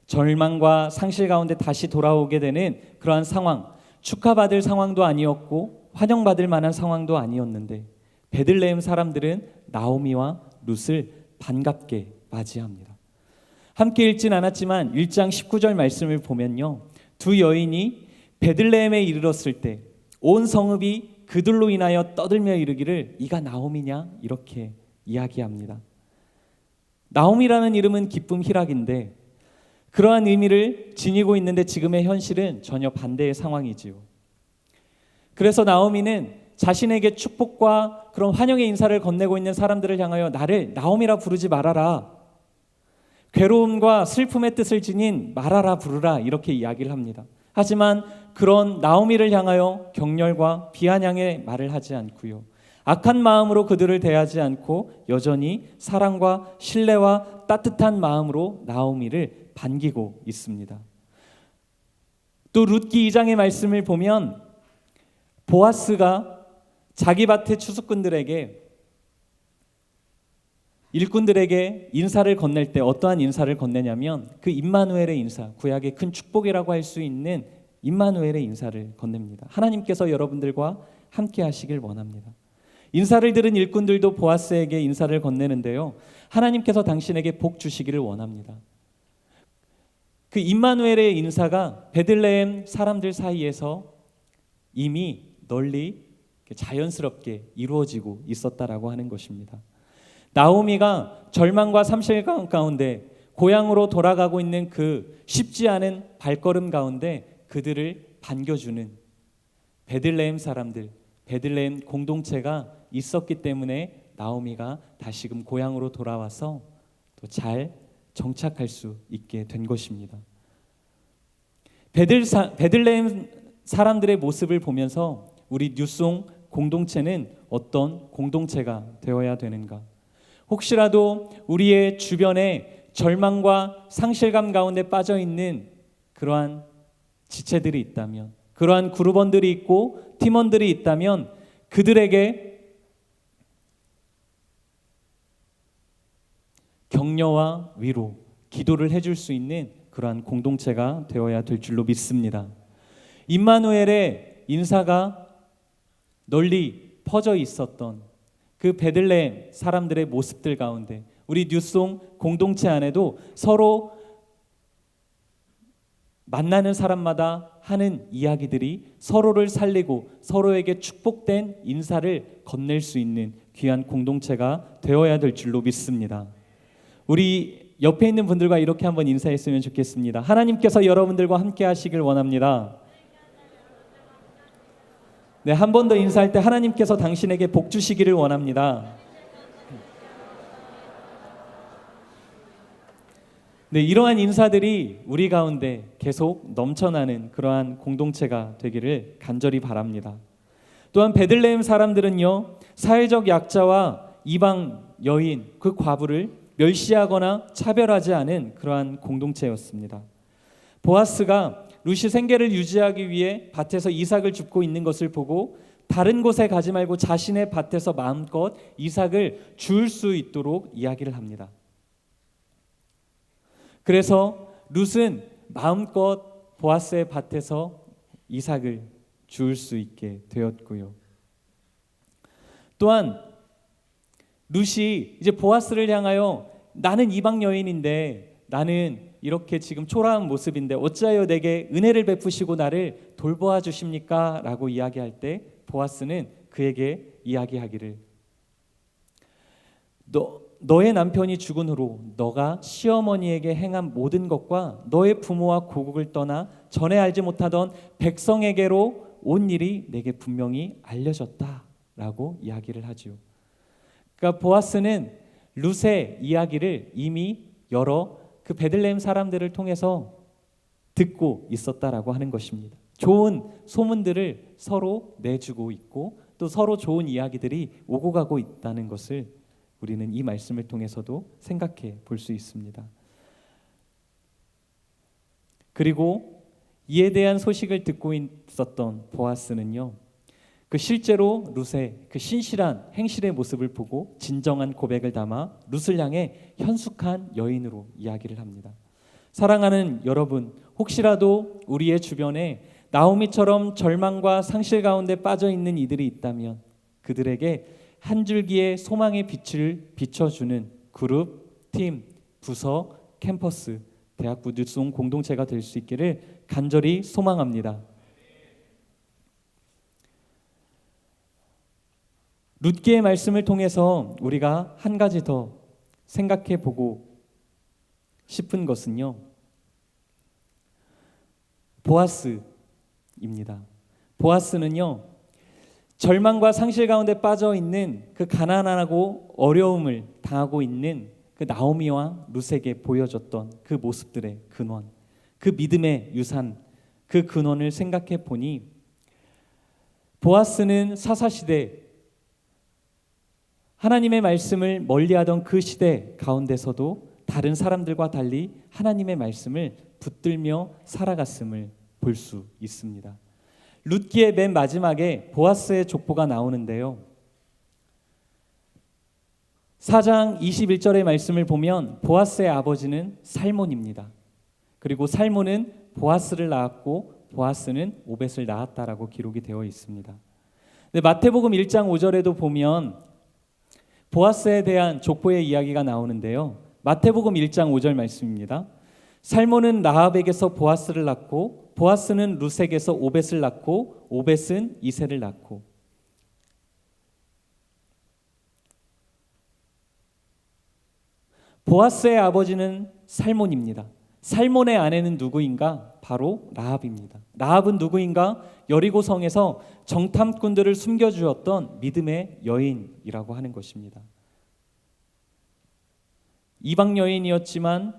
절망과 상실 가운데 다시 돌아오게 되는 그러한 상황, 축하받을 상황도 아니었고 환영받을 만한 상황도 아니었는데 베들레헴 사람들은 나오미와 룻을 반갑게 맞이합니다. 함께 읽진 않았지만 1장 19절 말씀을 보면요, 두 여인이 베들레헴에 이르렀을 때 온 성읍이 그들로 인하여 떠들며 이르기를 이가 나오미냐, 이렇게 이야기합니다. 나오미라는 이름은 기쁨, 희락인데 그러한 의미를 지니고 있는데 지금의 현실은 전혀 반대의 상황이지요. 그래서 나오미는 자신에게 축복과 그런 환영의 인사를 건네고 있는 사람들을 향하여 나를 나오미라 부르지 말아라, 괴로움과 슬픔의 뜻을 지닌 마라라 부르라, 이렇게 이야기를 합니다. 하지만 그런 나오미를 향하여 격렬과 비아냥의 말을 하지 않고요, 악한 마음으로 그들을 대하지 않고 여전히 사랑과 신뢰와 따뜻한 마음으로 나오미를 반기고 있습니다. 또 룻기 2장의 말씀을 보면 보아스가 자기 밭의 추수꾼들에게 일꾼들에게 인사를 건넬 때 어떠한 인사를 건네냐면 그 임마누엘의 인사, 구약의 큰 축복이라고 할 수 있는 임마누엘의 인사를 건넵니다. 하나님께서 여러분들과 함께 하시길 원합니다. 인사를 들은 일꾼들도 보아스에게 인사를 건네는데요, 하나님께서 당신에게 복 주시기를 원합니다. 그 임마누엘의 인사가 베들레헴 사람들 사이에서 이미 널리 자연스럽게 이루어지고 있었다라고 하는 것입니다. 나오미가 절망과 상실감 가운데 고향으로 돌아가고 있는 그 쉽지 않은 발걸음 가운데 그들을 반겨주는 베들레헴 사람들, 베들레헴 공동체가 있었기 때문에 나오미가 다시금 고향으로 돌아와서 또 잘 정착할 수 있게 된 것입니다. 베들레헴 사람들의 모습을 보면서 우리 뉴송 공동체는 어떤 공동체가 되어야 되는가? 혹시라도 우리의 주변에 절망과 상실감 가운데 빠져 있는 그러한 지체들이 있다면, 그러한 그룹원들이 있고 팀원들이 있다면 그들에게 격려와 위로, 기도를 해줄 수 있는 그러한 공동체가 되어야 될 줄로 믿습니다. 임마누엘의 인사가 널리 퍼져 있었던 그 베들레헴 사람들의 모습들 가운데 우리 뉴송 공동체 안에도 서로 만나는 사람마다 하는 이야기들이 서로를 살리고 서로에게 축복된 인사를 건넬 수 있는 귀한 공동체가 되어야 될 줄로 믿습니다. 우리 옆에 있는 분들과 이렇게 한번 인사했으면 좋겠습니다. 하나님께서 여러분들과 함께 하시길 원합니다. 네, 한 번 더 인사할 때 하나님께서 당신에게 복 주시기를 원합니다. 네, 이러한 인사들이 우리 가운데 계속 넘쳐나는 그러한 공동체가 되기를 간절히 바랍니다. 또한 베들레헴 사람들은요, 사회적 약자와 이방 여인, 그 과부를 멸시하거나 차별하지 않은 그러한 공동체였습니다. 보아스가 룻이 생계를 유지하기 위해 밭에서 이삭을 줍고 있는 것을 보고 다른 곳에 가지 말고 자신의 밭에서 마음껏 이삭을 줄 수 있도록 이야기를 합니다. 그래서 룻은 마음껏 보아스의 밭에서 이삭을 줄 수 있게 되었고요. 또한 룻이 이제 보아스를 향하여 나는 이방 여인인데, 나는 이렇게 지금 초라한 모습인데 어찌하여 내게 은혜를 베푸시고 나를 돌보아 주십니까? 라고 이야기할 때 보아스는 그에게 이야기하기를, 너의 남편이 죽은 후로 너가 시어머니에게 행한 모든 것과 너의 부모와 고국을 떠나 전에 알지 못하던 백성에게로 온 일이 내게 분명히 알려졌다 라고 이야기를 하죠. 그러니까 보아스는 룻의 이야기를 이미 여러 그 베들레헴 사람들을 통해서 듣고 있었다라고 하는 것입니다. 좋은 소문들을 서로 내주고 있고 또 서로 좋은 이야기들이 오고 가고 있다는 것을 우리는 이 말씀을 통해서도 생각해 볼 수 있습니다. 그리고 이에 대한 소식을 듣고 있었던 보아스는요, 그 실제로 룻의 그 신실한 행실의 모습을 보고 진정한 고백을 담아 룻을 향해 현숙한 여인으로 이야기를 합니다. 사랑하는 여러분, 혹시라도 우리의 주변에 나오미처럼 절망과 상실 가운데 빠져 있는 이들이 있다면 그들에게 한 줄기의 소망의 빛을 비춰주는 그룹, 팀, 부서, 캠퍼스, 대학부 뉴송 공동체가 될 수 있기를 간절히 소망합니다. 룻기의 말씀을 통해서 우리가 한 가지 더 생각해 보고 싶은 것은요, 보아스입니다. 보아스는요, 절망과 상실 가운데 빠져 있는 그 가난하고 어려움을 당하고 있는 그 나오미와 룻에게 보여줬던 그 모습들의 근원, 그 믿음의 유산, 그 근원을 생각해 보니 보아스는 사사시대 하나님의 말씀을 멀리하던 그 시대 가운데서도 다른 사람들과 달리 하나님의 말씀을 붙들며 살아갔음을 볼 수 있습니다. 룻기의 맨 마지막에 보아스의 족보가 나오는데요. 4장 21절의 말씀을 보면 보아스의 아버지는 살몬입니다. 그리고 살몬은 보아스를 낳았고 보아스는 오벳을 낳았다라고 기록이 되어 있습니다. 근데 마태복음 1장 5절에도 보면 보아스에 대한 족보의 이야기가 나오는데요. 마태복음 1장 5절 말씀입니다. 살몬은 라합에게서 보아스를 낳고 보아스는 룻에게서 오벳을 낳고 오벳은 이새를 낳고. 보아스의 아버지는 살몬입니다. 살몬의 아내는 누구인가? 바로 라합입니다. 라합은 누구인가? 여리고성에서 정탐꾼들을 숨겨주었던 믿음의 여인이라고 하는 것입니다. 이방 여인이었지만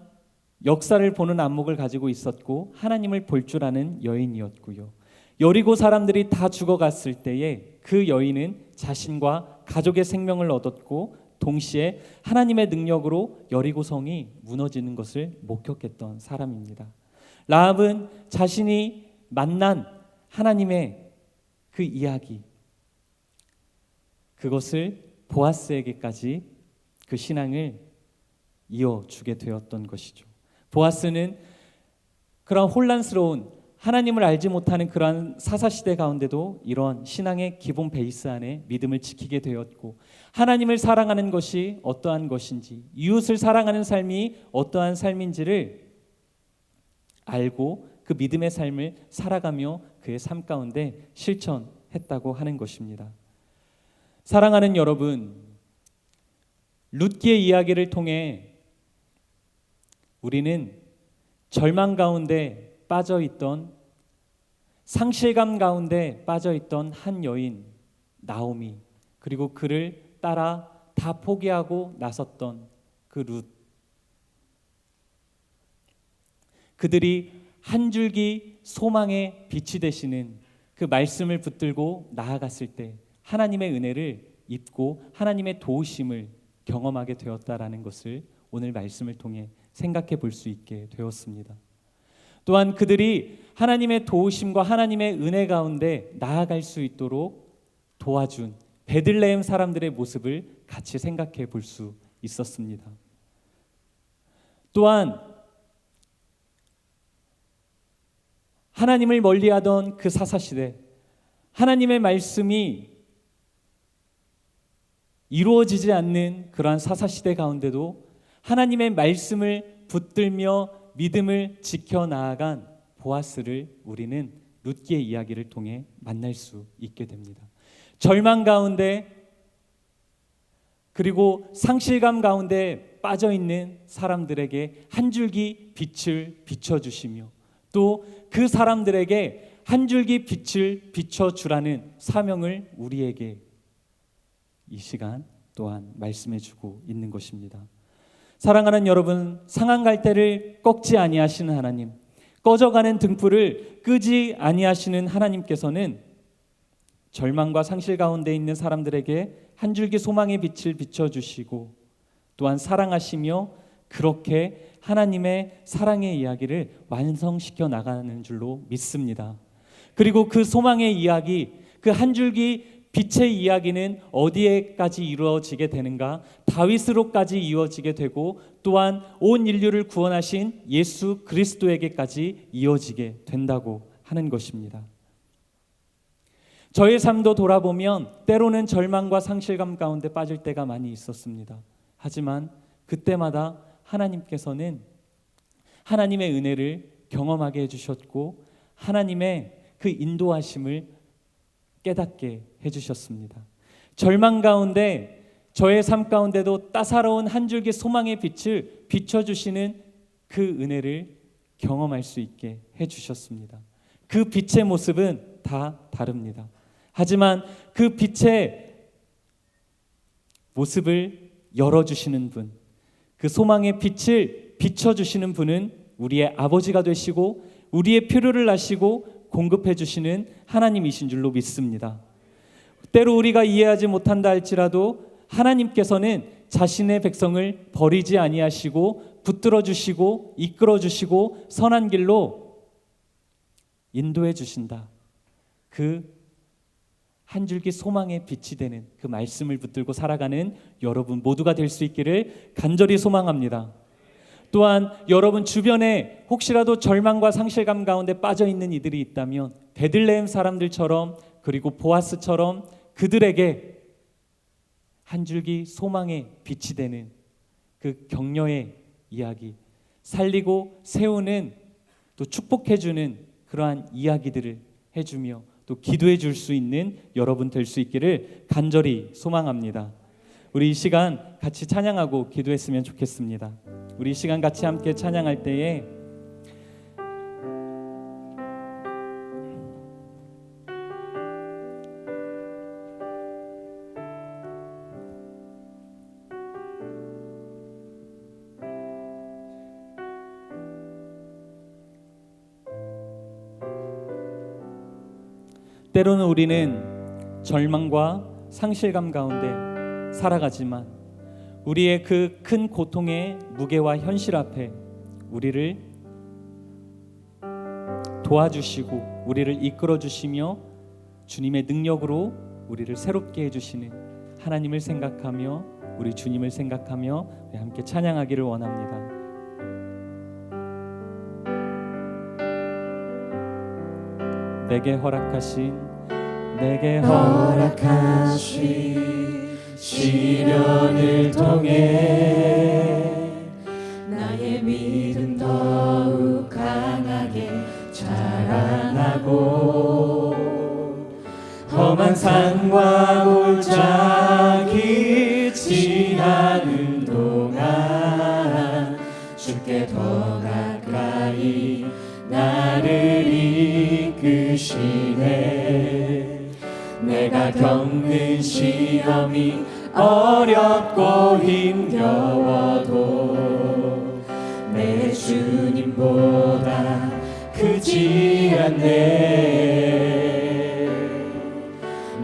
역사를 보는 안목을 가지고 있었고 하나님을 볼 줄 아는 여인이었고요. 여리고 사람들이 다 죽어갔을 때에 그 여인은 자신과 가족의 생명을 얻었고 동시에 하나님의 능력으로 여리고성이 무너지는 것을 목격했던 사람입니다. 라합은 자신이 만난 하나님의 그 이야기, 그것을 보아스에게까지 그 신앙을 이어주게 되었던 것이죠. 보아스는 그런 혼란스러운 하나님을 알지 못하는 그러한 사사시대 가운데도 이러한 신앙의 기본 베이스 안에 믿음을 지키게 되었고 하나님을 사랑하는 것이 어떠한 것인지 이웃을 사랑하는 삶이 어떠한 삶인지를 알고 그 믿음의 삶을 살아가며 그의 삶 가운데 실천했다고 하는 것입니다. 사랑하는 여러분, 룻기의 이야기를 통해 우리는 절망 가운데 빠져있던 상실감 가운데 빠져있던 한 여인 나오미 그리고 그를 따라 다 포기하고 나섰던 그 룻 그들이 한 줄기 소망의 빛이 되시는 그 말씀을 붙들고 나아갔을 때 하나님의 은혜를 입고 하나님의 도우심을 경험하게 되었다라는 것을 오늘 말씀을 통해 생각해 볼 수 있게 되었습니다. 또한 그들이 하나님의 도우심과 하나님의 은혜 가운데 나아갈 수 있도록 도와준 베들레헴 사람들의 모습을 같이 생각해 볼 수 있었습니다. 또한 하나님을 멀리하던 그 사사시대, 하나님의 말씀이 이루어지지 않는 그러한 사사시대 가운데도 하나님의 말씀을 붙들며 믿음을 지켜나아간 보아스를 우리는 룻기의 이야기를 통해 만날 수 있게 됩니다. 절망 가운데 그리고 상실감 가운데 빠져있는 사람들에게 한 줄기 빛을 비춰주시며 또 그 사람들에게 한 줄기 빛을 비춰주라는 사명을 우리에게 이 시간 또한 말씀해주고 있는 것입니다. 사랑하는 여러분, 상한 갈대를 꺾지 아니하시는 하나님, 꺼져가는 등불을 끄지 아니하시는 하나님께서는 절망과 상실 가운데 있는 사람들에게 한 줄기 소망의 빛을 비춰주시고 또한 사랑하시며 그렇게 하나님의 사랑의 이야기를 완성시켜 나가는 줄로 믿습니다. 그리고 그 소망의 이야기, 그 한 줄기 빛의 이야기는 어디에까지 이루어지게 되는가? 다윗으로까지 이어지게 되고 또한 온 인류를 구원하신 예수 그리스도에게까지 이어지게 된다고 하는 것입니다. 저의 삶도 돌아보면 때로는 절망과 상실감 가운데 빠질 때가 많이 있었습니다. 하지만 그때마다 하나님께서는 하나님의 은혜를 경험하게 해주셨고 하나님의 그 인도하심을 깨닫게 해주셨습니다. 절망 가운데 저의 삶 가운데도 따사로운 한 줄기 소망의 빛을 비춰주시는 그 은혜를 경험할 수 있게 해주셨습니다. 그 빛의 모습은 다 다릅니다. 하지만 그 빛의 모습을 열어주시는 분, 그 소망의 빛을 비춰주시는 분은 우리의 아버지가 되시고 우리의 필요를 아시고 공급해 주시는 하나님이신 줄로 믿습니다. 때로 우리가 이해하지 못한다 할지라도 하나님께서는 자신의 백성을 버리지 아니하시고 붙들어 주시고 이끌어 주시고 선한 길로 인도해 주신다. 그 한 줄기 소망의 빛이 되는 그 말씀을 붙들고 살아가는 여러분 모두가 될 수 있기를 간절히 소망합니다. 또한 여러분 주변에 혹시라도 절망과 상실감 가운데 빠져 있는 이들이 있다면 베들레헴 사람들처럼 그리고 보아스처럼 그들에게 한 줄기 소망의 빛이 되는 그 격려의 이야기, 살리고 세우는 또 축복해주는 그러한 이야기들을 해주며 또 기도해 줄 수 있는 여러분 될 수 있기를 간절히 소망합니다. 우리 이 시간 같이 찬양하고 기도했으면 좋겠습니다. 우리 이 시간 같이 함께 찬양할 때에 때로는 우리는 절망과 상실감 가운데 살아가지만 우리의 그 큰 고통의 무게와 현실 앞에 우리를 도와주시고 우리를 이끌어 주시며 주님의 능력으로 우리를 새롭게 해주시는 하나님을 생각하며 우리 주님을 생각하며 우리 함께 찬양하기를 원합니다. 내게 허락하신 시련을 통해 나의 믿음 더욱 강하게 자라나고 험한 산과 골짜기 지나는 동안 주께 더 가까이 나를 이끄시네. 내가 겪는 시험이 어렵고 힘겨워도 내 주님보다 크지 않네.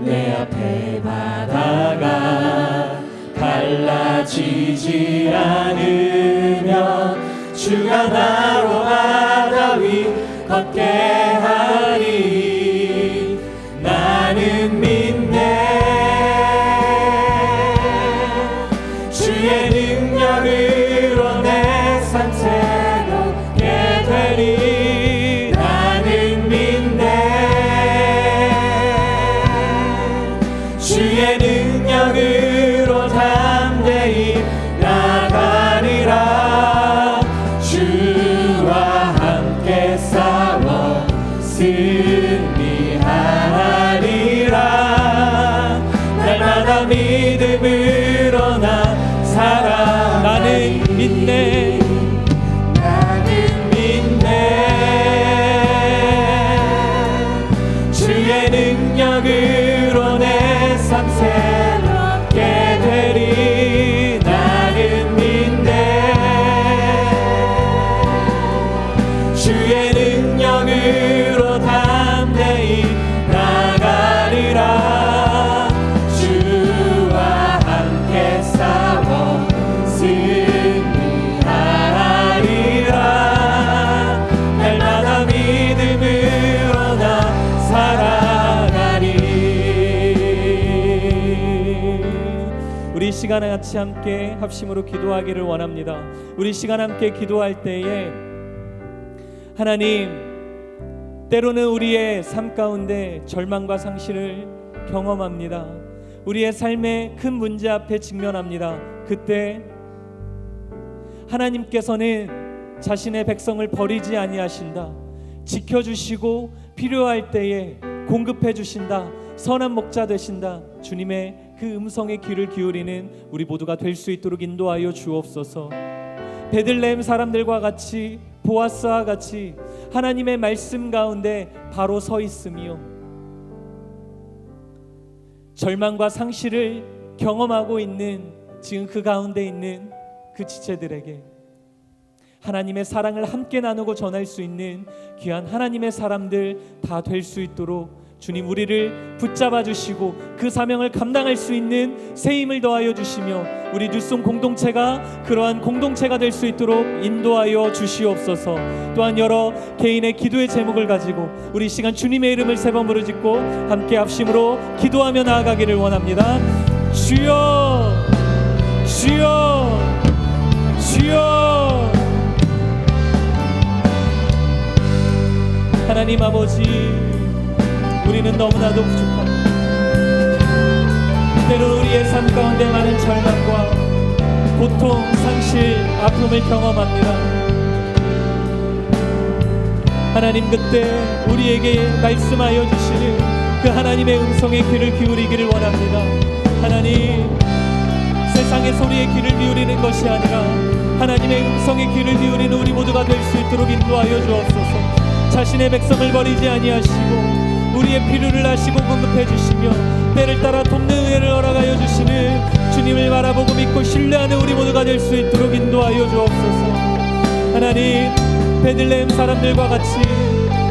내 앞에 바다가 갈라지지 않으면 주가 나로 바다 위 걷게 하리. 나는 믿네. 주의 능력으로 내 삶 새롭게 되리. 나는 믿네. 주의 능력으로 담대히 나가리라. 주와 함께 싸워 승리하리라. 날마다 믿음으로 나 살아. 나는 믿네. 나는 믿네. 주의 능력으로 내 삶 새롭게 되리. 나는 믿네. 주의 능력으로 담대히 나가리라. 주와 함께 싸워 승리하리라. 날마다 믿음으로 나 살아가리. 우리 시간에 같이 함께 합심으로 기도하기를 원합니다. 우리 시간 함께 기도할 때에 하나님, 때로는 우리의 삶 가운데 절망과 상실을 경험합니다. 우리의 삶의 큰 문제 앞에 직면합니다. 그때 하나님께서는 자신의 백성을 버리지 아니하신다. 지켜주시고 필요할 때에 공급해 주신다. 선한 목자 되신다. 주님의 그 음성에 귀를 기울이는 우리 모두가 될 수 있도록 인도하여 주옵소서. 베들레헴 사람들과 같이, 보아스와 같이 하나님의 말씀 가운데 바로 서 있으며 절망과 상실을 경험하고 있는 지금 그 가운데 있는 그 지체들에게 하나님의 사랑을 함께 나누고 전할 수 있는 귀한 하나님의 사람들 다 될 수 있도록 주님, 우리를 붙잡아 주시고 그 사명을 감당할 수 있는 새 힘을 더하여 주시며 우리 뉴송 공동체가 그러한 공동체가 될 수 있도록 인도하여 주시옵소서. 또한 여러 개인의 기도의 제목을 가지고 우리 이 시간 주님의 이름을 세 번 부르짖고 함께 합심으로 기도하며 나아가기를 원합니다. 주여, 주여, 주여. 하나님 아버지, 우리는 너무나도 부족합니다. 때로 우리의 삶 가운데 많은 절망과 고통, 상실, 아픔을 경험합니다. 하나님, 그때 우리에게 말씀하여 주시는 그 하나님의 음성에 귀를 기울이기를 원합니다. 하나님, 세상의 소리에 귀를 기울이는 것이 아니라 하나님의 음성에 귀를 기울이는 우리 모두가 될 수 있도록 인도하여 주옵소서. 자신의 백성을 버리지 아니하시고 우리의 필요를 아시고 공급해 주시며 때를 따라 돕는 은혜를 허락하여 주시는 주님을 바라보고 믿고 신뢰하는 우리 모두가 될 수 있도록 인도하여 주옵소서. 하나님, 베들레헴 사람들과 같이,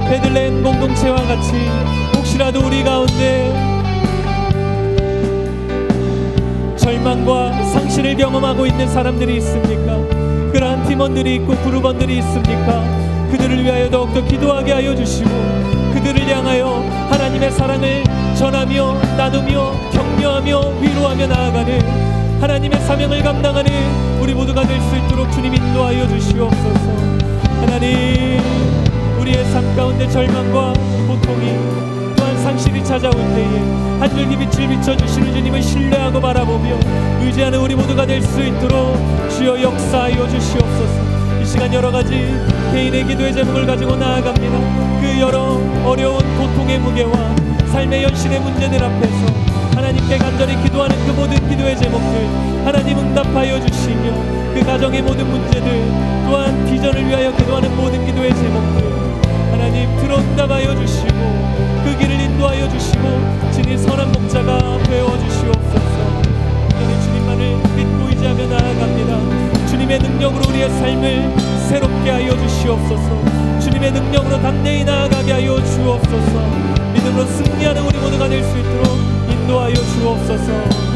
베들레헴 공동체와 같이 혹시라도 우리 가운데 절망과 상실을 경험하고 있는 사람들이 있습니까? 그러한 팀원들이 있고 그룹원들이 있습니까? 그들을 위하여 더욱더 기도하게 하여 주시고 그들을 향하여 하나님의 사랑을 전하며 나누며 격려하며 위로하며 나아가는 하나님의 사명을 감당하는 우리 모두가 될 수 있도록 주님 인도하여 주시옵소서. 하나님, 우리의 삶 가운데 절망과 고통이 또한 상실이 찾아올 때에 한 줄기 빛을 비춰주시는 주님을 신뢰하고 바라보며 의지하는 우리 모두가 될 수 있도록 주여 역사하여 주시옵소서. 이 시간 여러 가지 개인의 기도의 제목을 가지고 나아갑니다. 그 여러 어려운 고통의 무게와 삶의 현실의 문제들 앞에서 하나님께 간절히 기도하는 그 모든 기도의 제목들 하나님 응답하여 주시며 그 가정의 모든 문제들 또한 비전을 위하여 기도하는 모든 기도의 제목들 하나님 들어 응답하여 주시고 그 길을 인도하여 주시고 진히 선한 목자가 되어 주시옵소서. 오늘 주님만을 믿고 의지하며 나아갑니다. 주님의 능력으로 우리의 삶을 새롭게 하여 주시옵소서. 주님의 능력으로 담대히 나아가게 하여 주옵소서. 믿음으로 승리하는 우리 모두가 될 수 있도록 인도하여 주옵소서.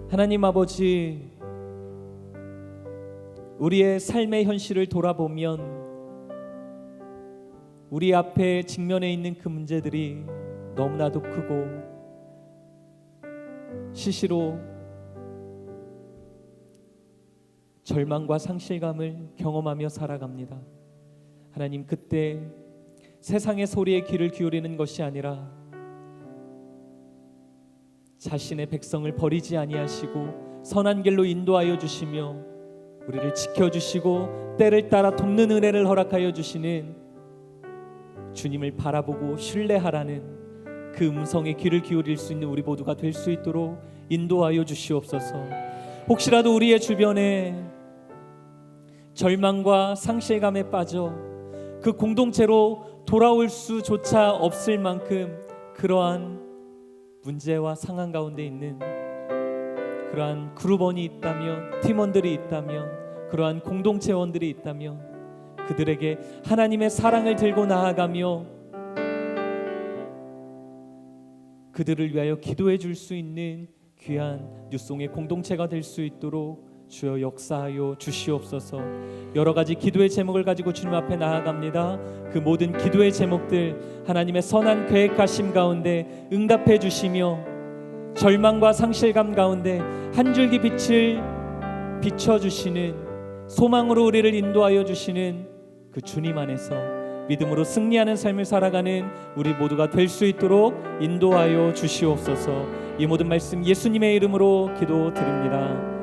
하나님 아버지, 우리의 삶의 현실을 돌아보면 우리 앞에 직면해 있는 그 문제들이 너무나도 크고 시시로 절망과 상실감을 경험하며 살아갑니다. 하나님, 그때 세상의 소리에 귀를 기울이는 것이 아니라 자신의 백성을 버리지 아니하시고 선한 길로 인도하여 주시며 우리를 지켜주시고 때를 따라 돕는 은혜를 허락하여 주시는 주님을 바라보고 신뢰하라는 그 음성에 귀를 기울일 수 있는 우리 모두가 될 수 있도록 인도하여 주시옵소서. 혹시라도 우리의 주변에 절망과 상실감에 빠져 그 공동체로 돌아올 수조차 없을 만큼 그러한 문제와 상황 가운데 있는 그러한 그룹원이 있다면, 팀원들이 있다면, 그러한 공동체원들이 있다면 그들에게 하나님의 사랑을 들고 나아가며 그들을 위하여 기도해 줄 수 있는 귀한 뉴송의 공동체가 될 수 있도록 주여 역사하여 주시옵소서. 여러 가지 기도의 제목을 가지고 주님 앞에 나아갑니다. 그 모든 기도의 제목들 하나님의 선한 계획하심 가운데 응답해 주시며 절망과 상실감 가운데 한 줄기 빛을 비춰주시는 소망으로 우리를 인도하여 주시는 그 주님 안에서 믿음으로 승리하는 삶을 살아가는 우리 모두가 될 수 있도록 인도하여 주시옵소서. 이 모든 말씀 예수님의 이름으로 기도드립니다.